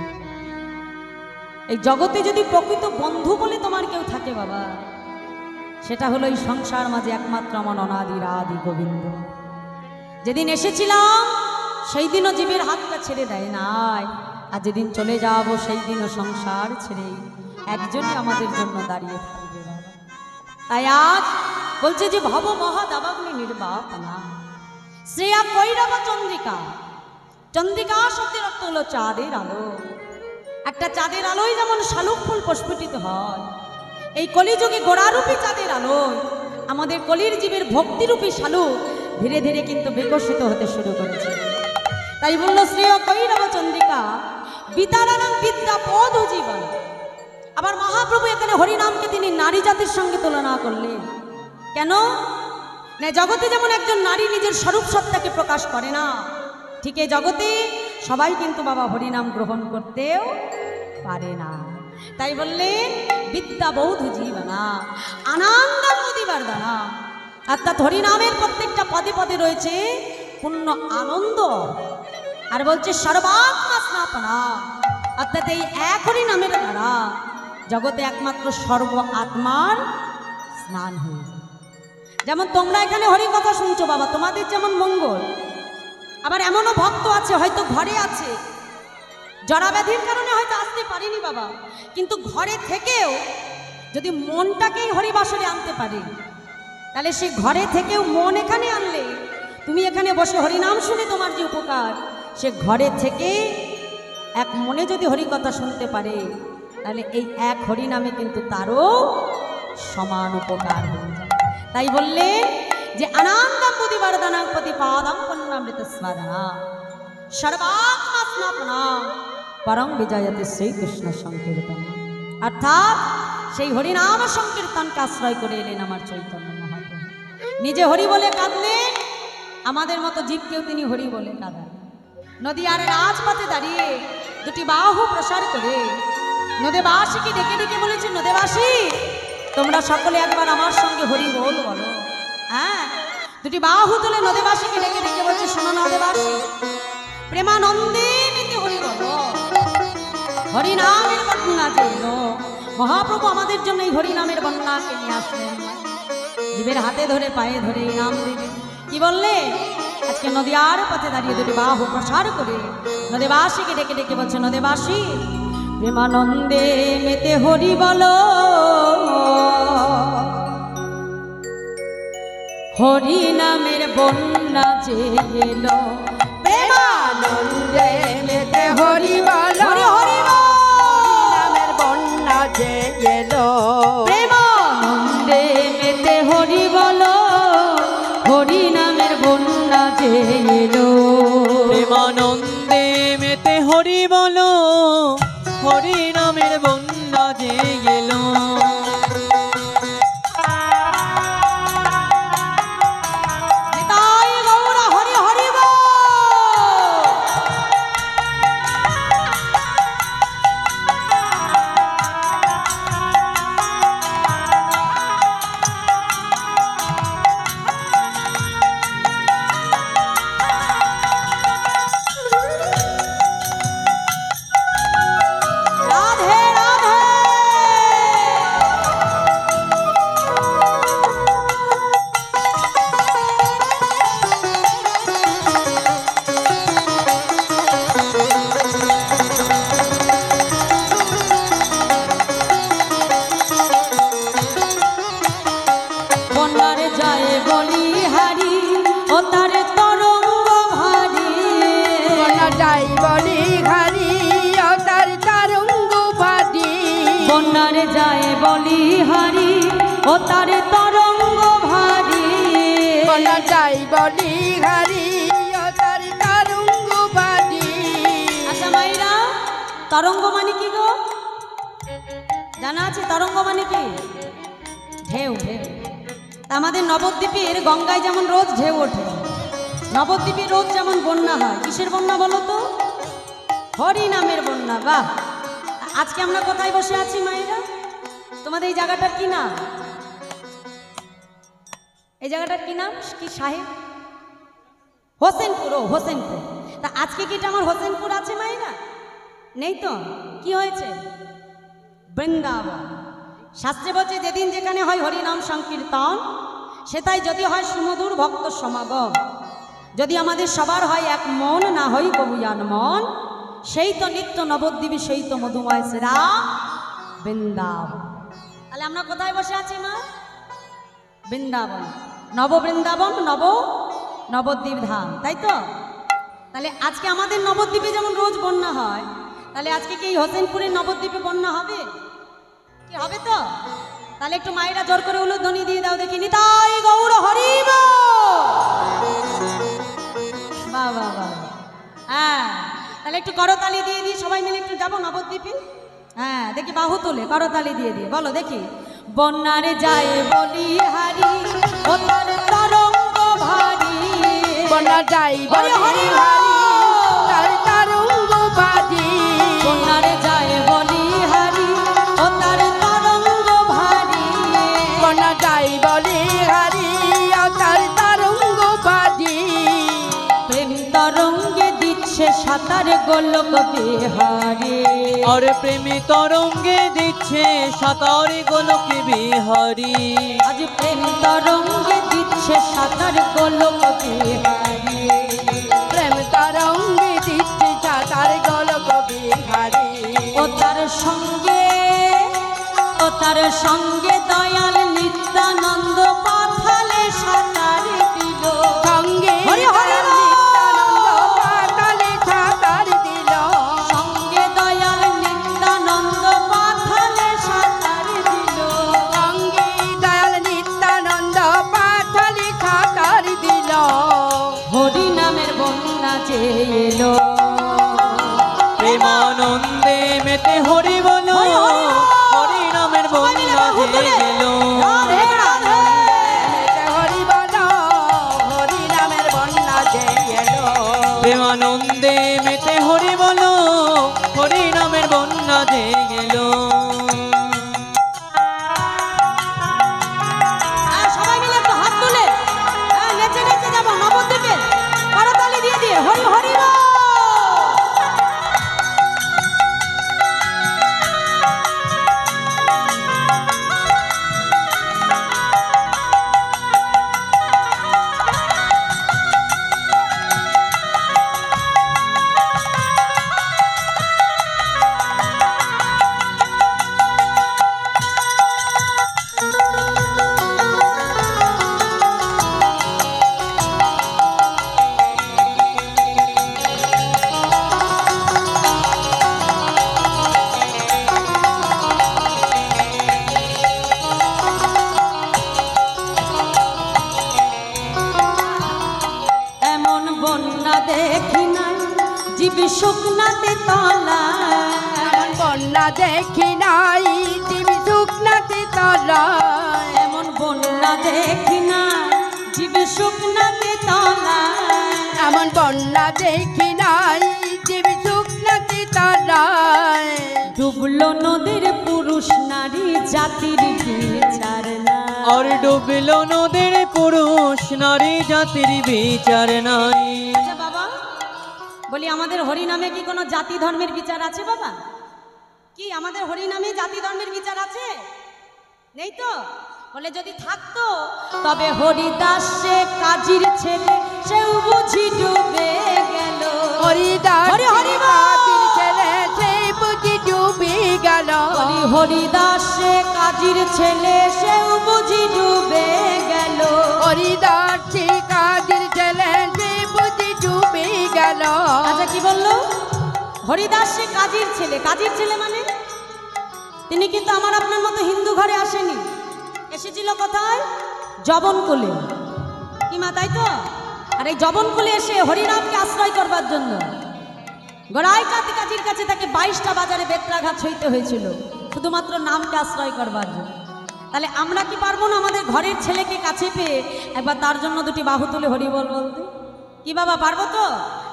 এই জগতে যদি প্রকৃত বন্ধু বলে তোমার কেউ থাকে বাবা, সেটা হলো এই সংসার মাঝে একমাত্র আমার অনাদির আদি গোবিন্দ। যেদিন এসেছিলাম সেই দিনও জীবের হাতটা ছেড়ে দেয় নাই, আর যেদিন চলে যাব সেই দিনও সংসার ছেড়ে একজনই আমাদের জন্য দাঁড়িয়ে থাকবে বাবা। তাই আজ বলছে যে ভব মহা দাবাগ্নি নির্বাপনা শ্রেয়া কৈরবা চন্দ্রিকা। চন্দ্রিকা শব্দের অর্থ হলো চাঁদের আলো। একটা চাঁদের আলোয় যেমন শালুক ফুল প্রস্ফুটিত হয়, এই কলিযুগে গোড়ারূপী চাঁদের আলোয় আমাদের কলির জীবের ভক্তিরূপী শালুক ধীরে ধীরে কিন্তু বিকশিত হতে শুরু করেছে। তাই বলল শ্রেয় কৈরব চন্দ্রিকা বিতারানাম বিদ্যা পদ জীবন। আবার মহাপ্রভু এখানে হরিনামকে তিনি নারী জাতির সঙ্গে তুলনা করলেন। কেন না, জগতে যেমন একজন নারী নিজের স্বরূপ সত্তাকে প্রকাশ করে না, ঠিক এই জগতে সবাই কিন্তু বাবা হরিনাম গ্রহণ করতেও পারে না। তাই বললেন বিদ্যা বৌধ জীবনা আনন্দ মুদিবর্ধনা, অর্থাৎ হরিনামের প্রত্যেকটা পদে পদে রয়েছে পূর্ণ আনন্দ। আর বলছে সর্বাত্মা স্নাপনা, অর্থাৎ এই এক হরিনামের দ্বারা জগতে একমাত্র সর্ব আত্মার স্নান হয়ে যায়। যেমন তোমরা এখানে হরি কথা শুনছো বাবা, তোমাদের যেমন মঙ্গল। আবার এমনও ভক্ত আছে হয়তো ঘরে আছে, জরাব্যাধির কারণে হয়তো আসতে পারেনি বাবা, কিন্তু ঘরে থেকেও যদি মনটাকেই হরিবাসরে আনতে পারে, তাহলে সে ঘরে থেকেও মন এখানে আনলে, তুমি এখানে বসে হরিনাম শুনে তোমার যে উপকার, সে ঘরে থেকে এক মনে যদি হরিকথা শুনতে পারে, তাহলে এই এক হরিনামে কিন্তু তারও সমান উপকার হয়ে যায়। তাই বললে যে আনন্দম বুদ্ধিবর্ধনা প্রতিপাদং পুণ্যামৃত স্মরণা সর্বাত্মা স্নাপনা পরম বিজয়তে শ্রীকৃষ্ণ সংকীর্তন। অর্থাৎ সেই হরিনাম সংকীর্তনকে আশ্রয় করে এলেন আমার চৈতন্য মহাপ্রভু। নিজে হরি বলে কাঁদলেন, আমাদের মতো জীবকেও তিনি হরি বলে কাঁদান। নদীয়ার রাজপথে দাঁড়িয়ে দুটি বাহু প্রসার করে নদেবাসীকে ডেকে ডেকে বলেছে, নদেবাসী তোমরা সকলে একবার আমার সঙ্গে হরি বল বলো। হ্যাঁ, দুটি বাহু তুলে নদেবাসীকে ডেকে ডেকে বলছে, শোনো নদেবাসী, প্রেমানন্দে মেতে হরি বলো, হরিনামের বন্যা জন্য মহাপ্রভু আমাদের জন্য এই হরিনামের বন্যাকে নিয়ে আসলেন। জীবের হাতে ধরে পায়ে ধরে নাম দিলেন। কি বললে? আজকে নদীয়ার পথে দাঁড়িয়ে দুটি বাহু প্রসার করে নদেবাসীকে ডেকে ডেকে বলছে, নদেবাসী প্রেমানন্দে মেতে হরি বলো, হরি নামের বন্যা যে এলো, প্রেমানন্দে মেতে হরি বলো, হরি হরি বল। নামের বন্যা যে এলো, প্রেমানন্দে মেতে হরি বলো, হরি নামের বন্যা যে এলো। প্রেমানন্দে মেতে হরি বলো, হরি নামের বন্যা যে এলো। বন্যার যায় বলিহারি ও তার তরঙ্গ ভারী বন্যা যাই বলি ঘারি ও তার তরঙ্গ ভারী বন্যার যায় বলিহারি ও তার তরঙ্গ ভারী বন্যা যাই বলি ঘারি ও তার তরঙ্গ ভারী আচ্ছা মাইরা তরঙ্গ মানে কি গো জানা আছে তরঙ্গ মানে কি ঢেউ ঢেউ আমাদের নবদ্বীপের গঙ্গায় যেমন রোজ ঢেউ ওঠে নবদ্বীপে রোজ যেমন বন্যা হয় কিসের বন্যা বলো তো হরি নামের বন্যা বাহ আজকে আমরা কোথায় বসে আছি মায়েরা তোমাদের এই জায়গাটার কি নাম এই জায়গাটার কি নাম কি সাহেব হোসেনপুর ও হোসেনপুর তা আজকে কি এটা আমার হোসেনপুর আছে মায়েরা নেই তো কি হয়েছে বৃন্দাবন শাস্ত্রে বলছে যেদিন যেখানে হয় হরিনাম সংকীর্তন সেটাই যদি হয় সুমধুর ভক্ত সমাগম যদি আমাদের সবার হয় এক মন না হয় কবুয়ান মন সেই তো নিত্য নবদ্বীপী সেই তো মধুময় সেরা বৃন্দাবন তাহলে আমরা কোথায় বসে আছি মা বৃন্দাবন নববৃন্দাবন নবদ্বীপ ধাম তাই তো তাহলে আজকে আমাদের নবদ্বীপে যেমন রোজ বন্যা হয় তাহলে আজকে কি এই হোসেনপুরের নবদ্বীপে বন্যা হবে কি হবে তো তাহলে একটু মায়েরা জোর করে উলুধ্বনি দিয়ে দাও দেখি নিতাই গৌর হরিব বাহ বাহ বাহ হ্যাঁ তাহলে একটু করতালি দিয়ে দিই সবাই মিলে একটু যাবো নবদ্বীপে হ্যাঁ দেখি বাহু তুলে করতালি দিয়ে দিয়ে বলো দেখি বন্যারে যায় বলি হারি ও তার তরঙ্গ ভারী বন্যা যাই বলি ঘারি তার তরঙ্গ ভারী বন্যারে যায় বলি হারি ও তার তরঙ্গ ভারী বন্যা যাই বলি ঘারি ও তার তরঙ্গ ভারী প্রেম তরঙ্গে দিচ্ছে সাঁতার গোলক বিহারে আর প্রেমী তরঙ্গে দিচ্ছে সাঁতার গোলকে বিহারি আজ প্রেম তরঙ্গে দিচ্ছে সাঁতার গোলক বিহারে প্রেম তরঙ্গে দিচ্ছে সাঁতার গোলক বিহারি ও তার সঙ্গে দয়াল নিত্যানন্দ পাথালে সাঁতার দিল সঙ্গে হরি হরি বল। নিত্যানন্দ পাতালে সাঁতার দিল সঙ্গে দয়াল নিত্যানন্দ পাথালে সাঁতার দিল সঙ্গে দয়াল নিত্যানন্দ পাতালে সাঁতার দিল হরি নামের বন্যা যে এলো প্রেমানন্দে মেতে হরি বলো হরি হরি বল। হরি নামের বন্যা হয়ে গেল রাধে রাধে হরি বল হরি নামের বন্যা যে এলো প্রেমানন্দে মেতে হরি বলো হরি নামের বন্যা যে গেল সবাই মিলে একটু হাত তুলে নেচে নেচে যাবো নবদ্বীপে করতালি দিয়ে দিয়ে হরি হরি বল। এমন বন্যা দেখি নাই জীব শুকনাতে তলা এমন বন্যা দেখি নাই জীব শুকনাতে তলায় এমন বন্যা দেখি না জীব শুকনাতে তলা এমন বন্যা দেখি নাই জীব শুকনাতে তলায় ডুবলো নদীর পুরুষ নারী জাতির বিচার না আর ডুবল নদীর পুরুষ নারী জাতির বিচার নাই আচ্ছা বাবা বলি আমাদের হরি নামে কি কোনো জাতি ধর্মের বিচার আছে বাবা কি আমাদের হরি নামে জাতি ধর্মের বিচার আছে নেই তো বলে যদি থাকতো তবে হরিদাস সে কাজীর ছেলে সেও বুঝি ডুবে গেল হরিদাস হরি হরি বল। কাজীর ছেলে সেই বুঝি ডুবে গেল বলি হরিদাস সে কাজীর ছেলে সেও বুঝি ডুবে গেল হরিদাসী কাজীর ছেলে যে বুঝি ডুবে গেল। আচ্ছা কি বললো? হরিদাস সে কাজীর ছেলে। কাজীর ছেলে মানে তিনি কিন্তু আমার আপনার মতো হিন্দু ঘরে আসেনি, এসেছিল কোথায়? জবনকুলে। কি মা, তাই তো? আর এই জবনকুলে এসে হরিনামকে আশ্রয় করবার জন্য গড়াই কাতি কাজীর কাছে তাকে 22টা বাজারে বেত্রাঘাত সইতে হয়েছিল, শুধুমাত্র নামকে আশ্রয় করবার জন্য। তাহলে আমরা কি পারবো না আমাদের ঘরের ছেলেকে কাছে পেয়ে একবার তার জন্য দুটি বাহু তুলে হরি বল বলতে? কি বাবা, পারবো তো?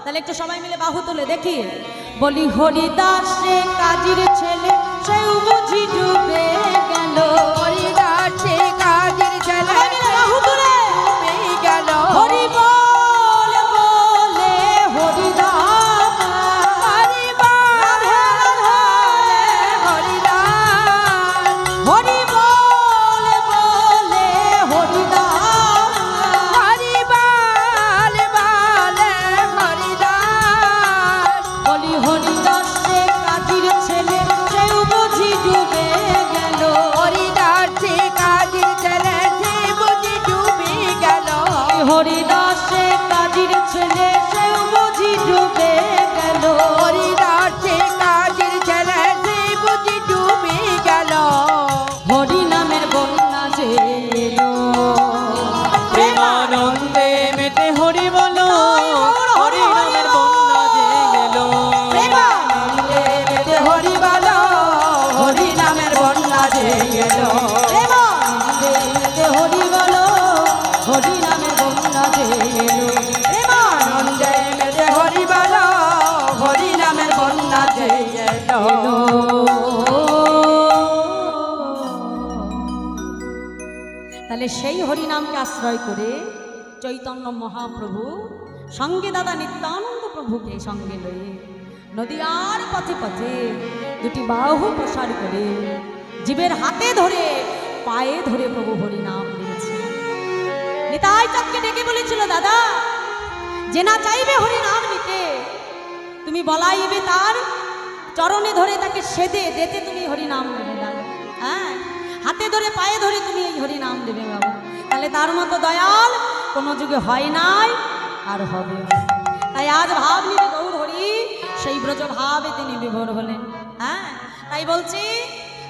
তাহলে একটু সবাই মিলে বাহু তুলে দেখি, বলি হরিদাস সে কাজীর ছেলে সেও বুঝি ডুবে গেল। হরিদাসী কাজীর ছেলে সবাই মিলে বাহু তুলে ডুবে গেল। হরি বল বলে হরিদাস, হরি বল বলে হরিদাস। হরি বল বলে হরিদাস, হরি বল বলে হরিদাস। বলি হরিদাস সে কাজীর ছেলে সেও বুঝি ডুবে গেল। হরিদাসী কাজীর ছেলে যে বুঝি ডুবে গেল। হরিদাস সে কাজীর ছেলে সেও বুঝি ডুবে গেল। হরিদাসী কাজীর ছেলে যে বুঝি ডুবে গেল। হরি নামের বন্যা যে এলো, প্রেমানন্দে মেতে হরি বলো, হরি নামের বন্যা যে গেল। প্রেমানন্দে মেতে হরি বলো, হরি নামের বন্যা যে এলো। প্রেমানন্দে মেতে হরি বলো, হরি নামের বন্যা যে এলো। প্রেমানন্দে মেতে হরি বলো, হরি নামের বন্যা যে এলো। তাহলে সেই হরিনামকে আশ্রয় করে চৈতন্য মহাপ্রভু সঙ্গে দাদা নিত্যানন্দ প্রভুকে সঙ্গে লয়ে নদীয়ার পথে পথে দুটি বাহু প্রসার করে জীবের হাতে ধরে পায়ে ধরে প্রভু হরিনাম দিয়েছে। নিতাই চাঁদকে ডেকে বলেছিল, দাদা যে না চাইবে হরিনাম নিতে তুমি বলাইবে তার চরণে ধরে তাকে সেদে দেতে তুমি হরিনাম নেবে দাদা। হ্যাঁ, হাতে ধরে পায়ে ধরে তুমি এই হরিনাম দেবে বাবা। তাহলে তার মতো দয়াল কোনো যুগে হয় নাই আর হবে না। তাই আজ ভাব নিবে গৌর হরি, সেই ব্রজ ভাবে তিনি বিভোর হলেন। হ্যাঁ, তাই বলছি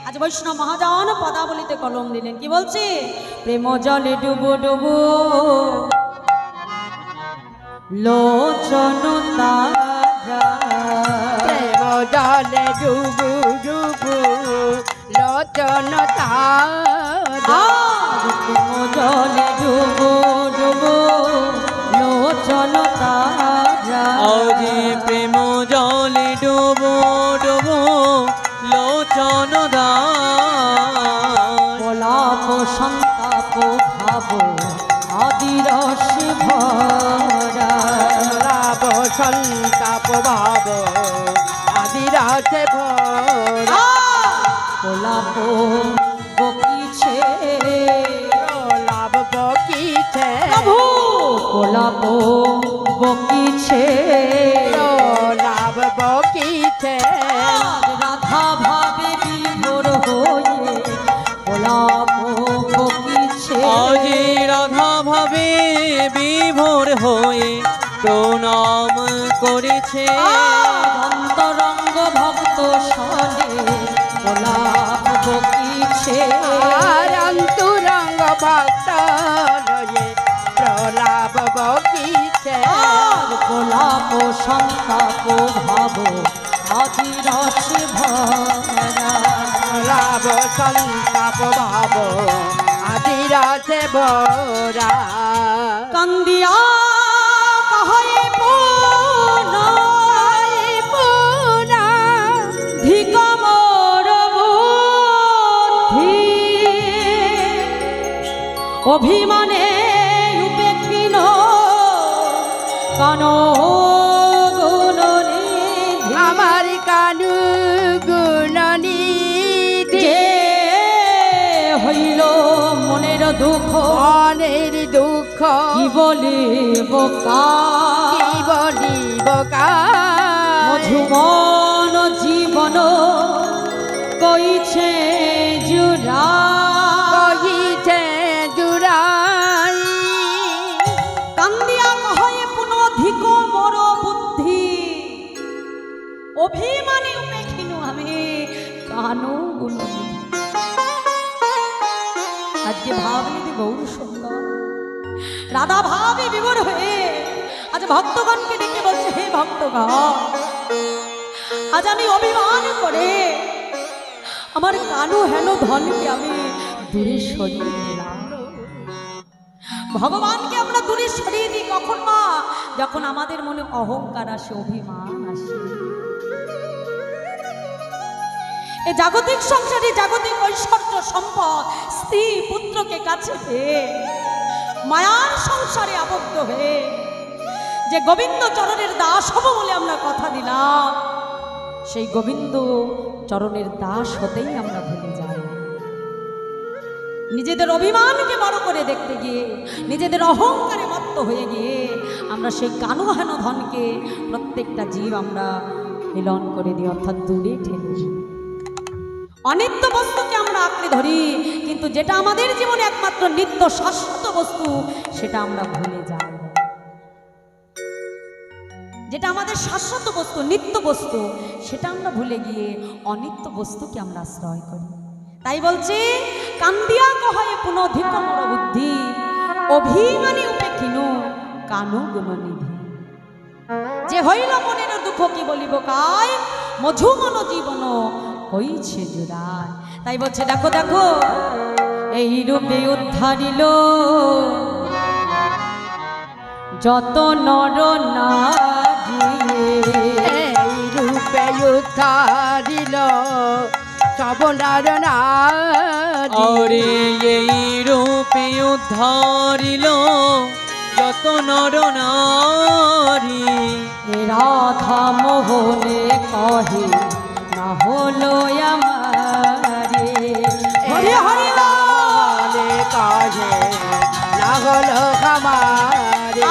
আজ বৈষ্ণব মহাজন পদাবলিতে কলম দিলেন। কি বলছি? প্রেম জলে ডুবো ডুবো লোচন তারা, প্রেম জলে ডুবু ডুবু লোচন তারা। প্রেম জলে ডুবো ডুবো লোচন তারা, আজে প্রেম জলে ডুবো ডুবো লোচন দার। গোলাপ সন্তাপ ভাব আদিরস ভরা, লাভ সন্তাপ ভাব আদিরাতে ভরা। গোলাপ বকিছে লাভ বকিছে প্রভু, গোলাপ বকিছে লাভ বকিছে। রাধা ভাবে বিভোর হয়ে গোলাপ বকিছে। আজে রাধা ভাবে বিভোর হয়ে প্রণাম করেছে। অন্তরঙ্গ ভক্ত সনে গোলাপ বকিছে। আর অন্তরঙ্গ ভক্ত লয়ে প্রলাপ বকিছে। গোলাপ সন্তাপ ভাব আদিরস ভরা, লাভ সন্তাপ ভাব আদিরাতে ভরা। কান্দিয়া কহে পুনা ধিক মোর বুদ্ধি, অভিমানে উপেক্ষিন কান গুণনিধি। আমার কানু গুণনিধি যে হইল মনের দুঃখ, মনের দুঃখ কি বলিব কি বলিব মধুমন জীবন কইছে জুড়া, কহিছে জুড়াই। অভিমানী উপেক্ষিনু আমি কানু গুণনিধি। আজকে ভাবনিধি গৌর সুন্দর রাধা ভাবে বিভোর হয়ে আজ ভক্তগণকে ডেকে বলছে, হে ভক্তগণ, আজ আমি অভিমান করে আমার কানু হেন ধনকে আমি দূরে সরিয়ে দিলাম। ভগবানকে আমরা দূরে সরিয়ে দিই কখন মা? যখন আমাদের মনে অহংকার আসে, অভিমান আসে। এই জাগতিক সংসারে জাগতিক ঐশ্বর্য সম্পদ স্ত্রী পুত্রকে কাছে পেয়ে মায়ার সংসারে আবদ্ধ হয়ে যে গোবিন্দ চরণের দাস হব বলে আমরা কথা দিলাম, সেই গোবিন্দ চরণের দাস হতেই আমরা ভুলে যাই। নিজেদের অভিমানকে বড় করে দেখতে গিয়ে, নিজেদের অহংকারে মত্ত হয়ে গিয়ে আমরা সেই কানুহান ধনকে প্রত্যেকটা জীব আমরা মিলন করে দিই, অর্থাৎ দূরে ঠেলে দিই। অনিত্য বস্তুকে আমরা আঁকড়ে ধরি, কিন্তু যেটা আমাদের জীবনে একমাত্র নিত্য শাশ্বত বস্তু সেটা আমরা ভুলে যাই। যেটা আমাদের শাশ্বত বস্তু, নিত্য বস্তু, সেটা আমরা ভুলে গিয়ে অনিত্য বস্তুকে আমরা আশ্রয় করি। তাই বলছি, কান্দিয়া কহায়ে পুনধিক মোর বুদ্ধি, অভিমানী উপেক্ষিনু কানু গুণনিধি। যে হইল মনের দুঃখ কি বলিব কায়, মধুমন জীবন হইছে জুড়ায়। তাই বলছে, দেখো দেখো এই রূপে উদ্ধারিল যত নর নারী, এই রূপে উদ্ধারিল সব নর নারী। আরে এই রূপে উদ্ধারিল যত নর নারী, রাধা মোহনে কহে না হলো আমারে, হরি হরি বলে কাজে না হলো খামারে।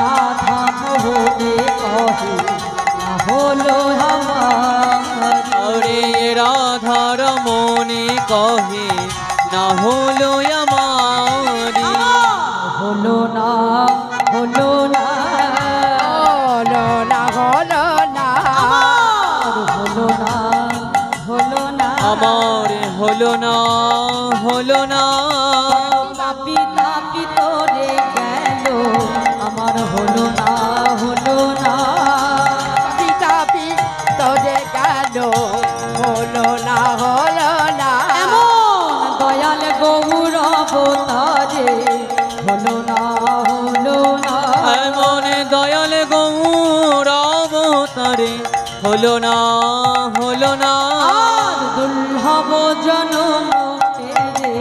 রাধা মোহনে কহে না হলো আমারে, আরে রাধার মনে কহে না হলো আমারি। হলো না হলো না হলো না হলো না হলো না হলো না আমার হলো না হলো না, তাপি তাপি তোরে গেল আমার হলো না হলো না। পিতাপি তোরে গেল হলো না হলো না। এমন দয়াল গৌর অবতারে হলো না হলো না। এমন দয়াল গৌর অবতারে হলো না হলো না। আর দুর্লভ জনম পেরে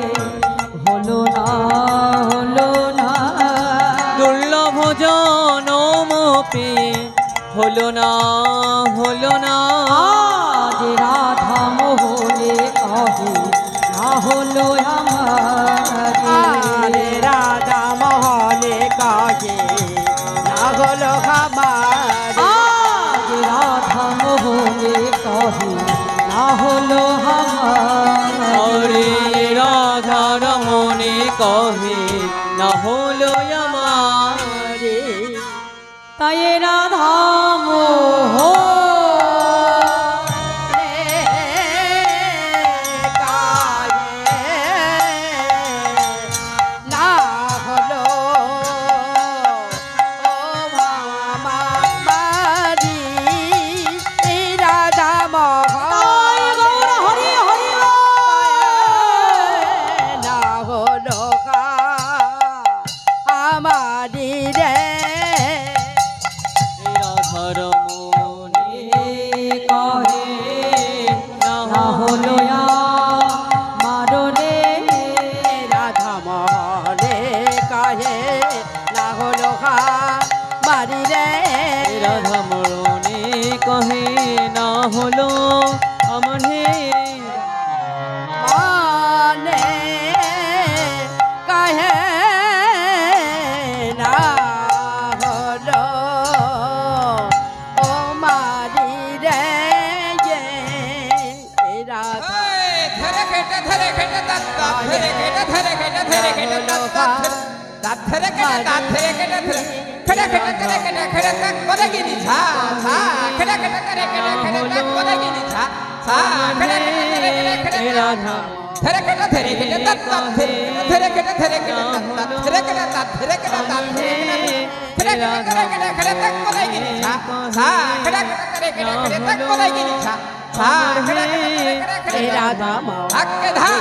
হলো না হলো না। দুর্লভ জনম পেয়ে হলো না হলো না। আজ রাধা মোহনে কহে না হলো আমারে, আরে রাধা মোহনে কাজে না হলো খামারে। আজ রাধা মোহনে কহে না হলো আমারে। আরে রাধার মনে কহে না হলো আমারে। তাই রাধা মোহ না হলো ও মামারি রাধা মোহন হরি হরি না হলো আমারি রে রাধার মনে কহে না না হলো মারো রে। রাধা মোহনে কাহে না হলো মারি রে রাধা মরণে কহে না হলো আমার হে। মনে কাহে না হলো ও মারি রে রাধা দাঁত ধরে কেটে দাঁত ধরে কেটে খেড়ে খেটে কেটে কেটে খেড়ে তাক করে গিনি ছা ছা খেড়ে খেটে কেটে কেটে খেড়ে তাক করে গিনি ছা ছা খেড়ে খেটে কেটে খেড়ে রাধা ধরে কেটে ধরে কেটে দাঁত দাঁত ধরে কেটে ধরে কেটে দাঁত ধরে কেটে দাঁত ধরে কেটে দাঁত ধরে কেটে খেড়ে কেটে খেড়ে তাক করে গিনি ছা ছা খেড়ে কেটে কেটে খেড়ে তাক করে গিনি ছা ছা খেড়ে কেটে এ রাধা ধাক্কে ধা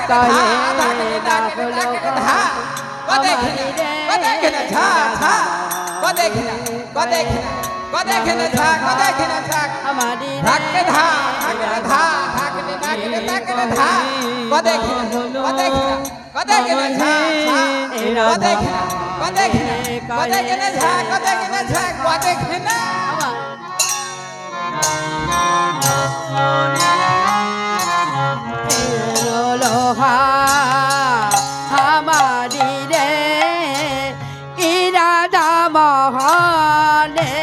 কায়ে ধাক্কে ধা কদেখিনা ছা ছা কদেখিনা কদেখিনা কদেখিনা ছা কদেখিনা ছা আমারি ধাক্কে ধা ধাক্কে নাগলে নাগলে ধা কদেখিনা কদেখিনা কদেখিনা ছা ছা কদেখিনা কদেখিনা কদেখিনা ছা কদেখিনা ছা কদেখিনা লোহা আমারি রে ইরাধা মহলে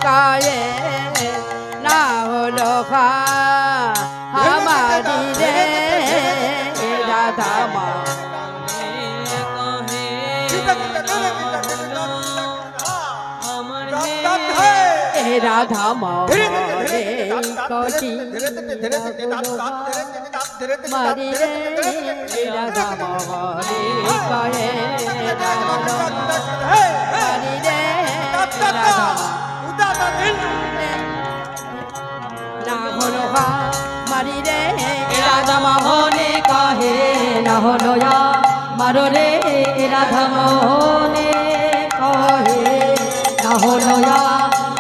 কায়ে না হলো খা আমারি রে ইরাধা রাধা মরে কটি মারি রে রাধা মরে কয়ে মারি রে রাধা না হলো হা মারি রে রাধা মোহনে কহে না হলো মারো রে রাধা মোহনে কহে না হলো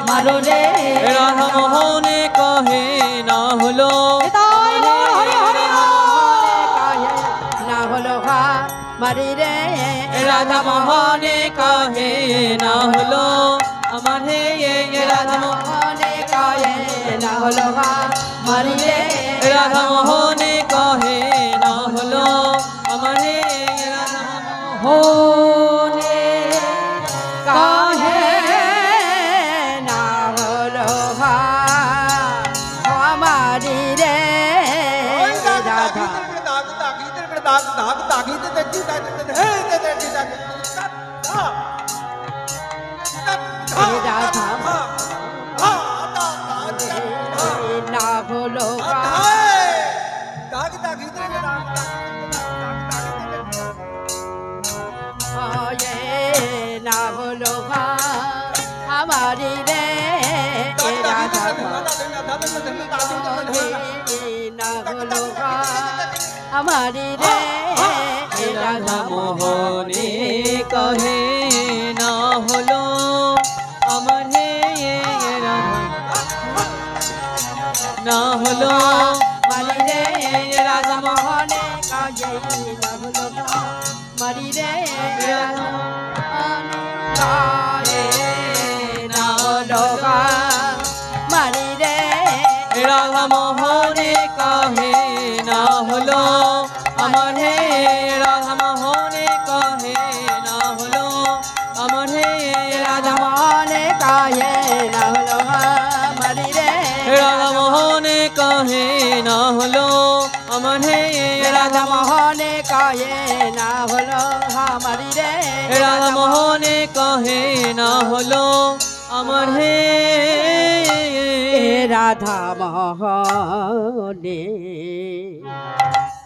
মারো রে রাধা মোহনে কহে না হলো না হলো খা মারি রে রাধা মোহনে কহে না হলো আমার হে রাধা মোহনে কহে না হলো খা মারি রে রাধা মোহনে কহে না হলো আমার হে রাধা মোহনে কহে না হলো খা আমারি রে রাধা রাধা না হলো না হলো আমারি রে রাধা না হলো আমারি রে রাধা মোহনে কহে না হলো আমার হে রাধা না হলো মারি রে রাধা মোহনে কাজে না হলো মারি রে রাধা কাজে না হলো মারি রে রাধা মোহনে কহে না হলো আমার হে রাধা মোহনে কহে না হলো আমার হে রাধা মোহনে কাজে না হলো মারি রে রাধা মোহনে কহে না হলো আমার হে রাধা মোহনে কাজে না হলো মারি রে রাধা মোহনে কহে না হলো আমার হে রাধা মোহনে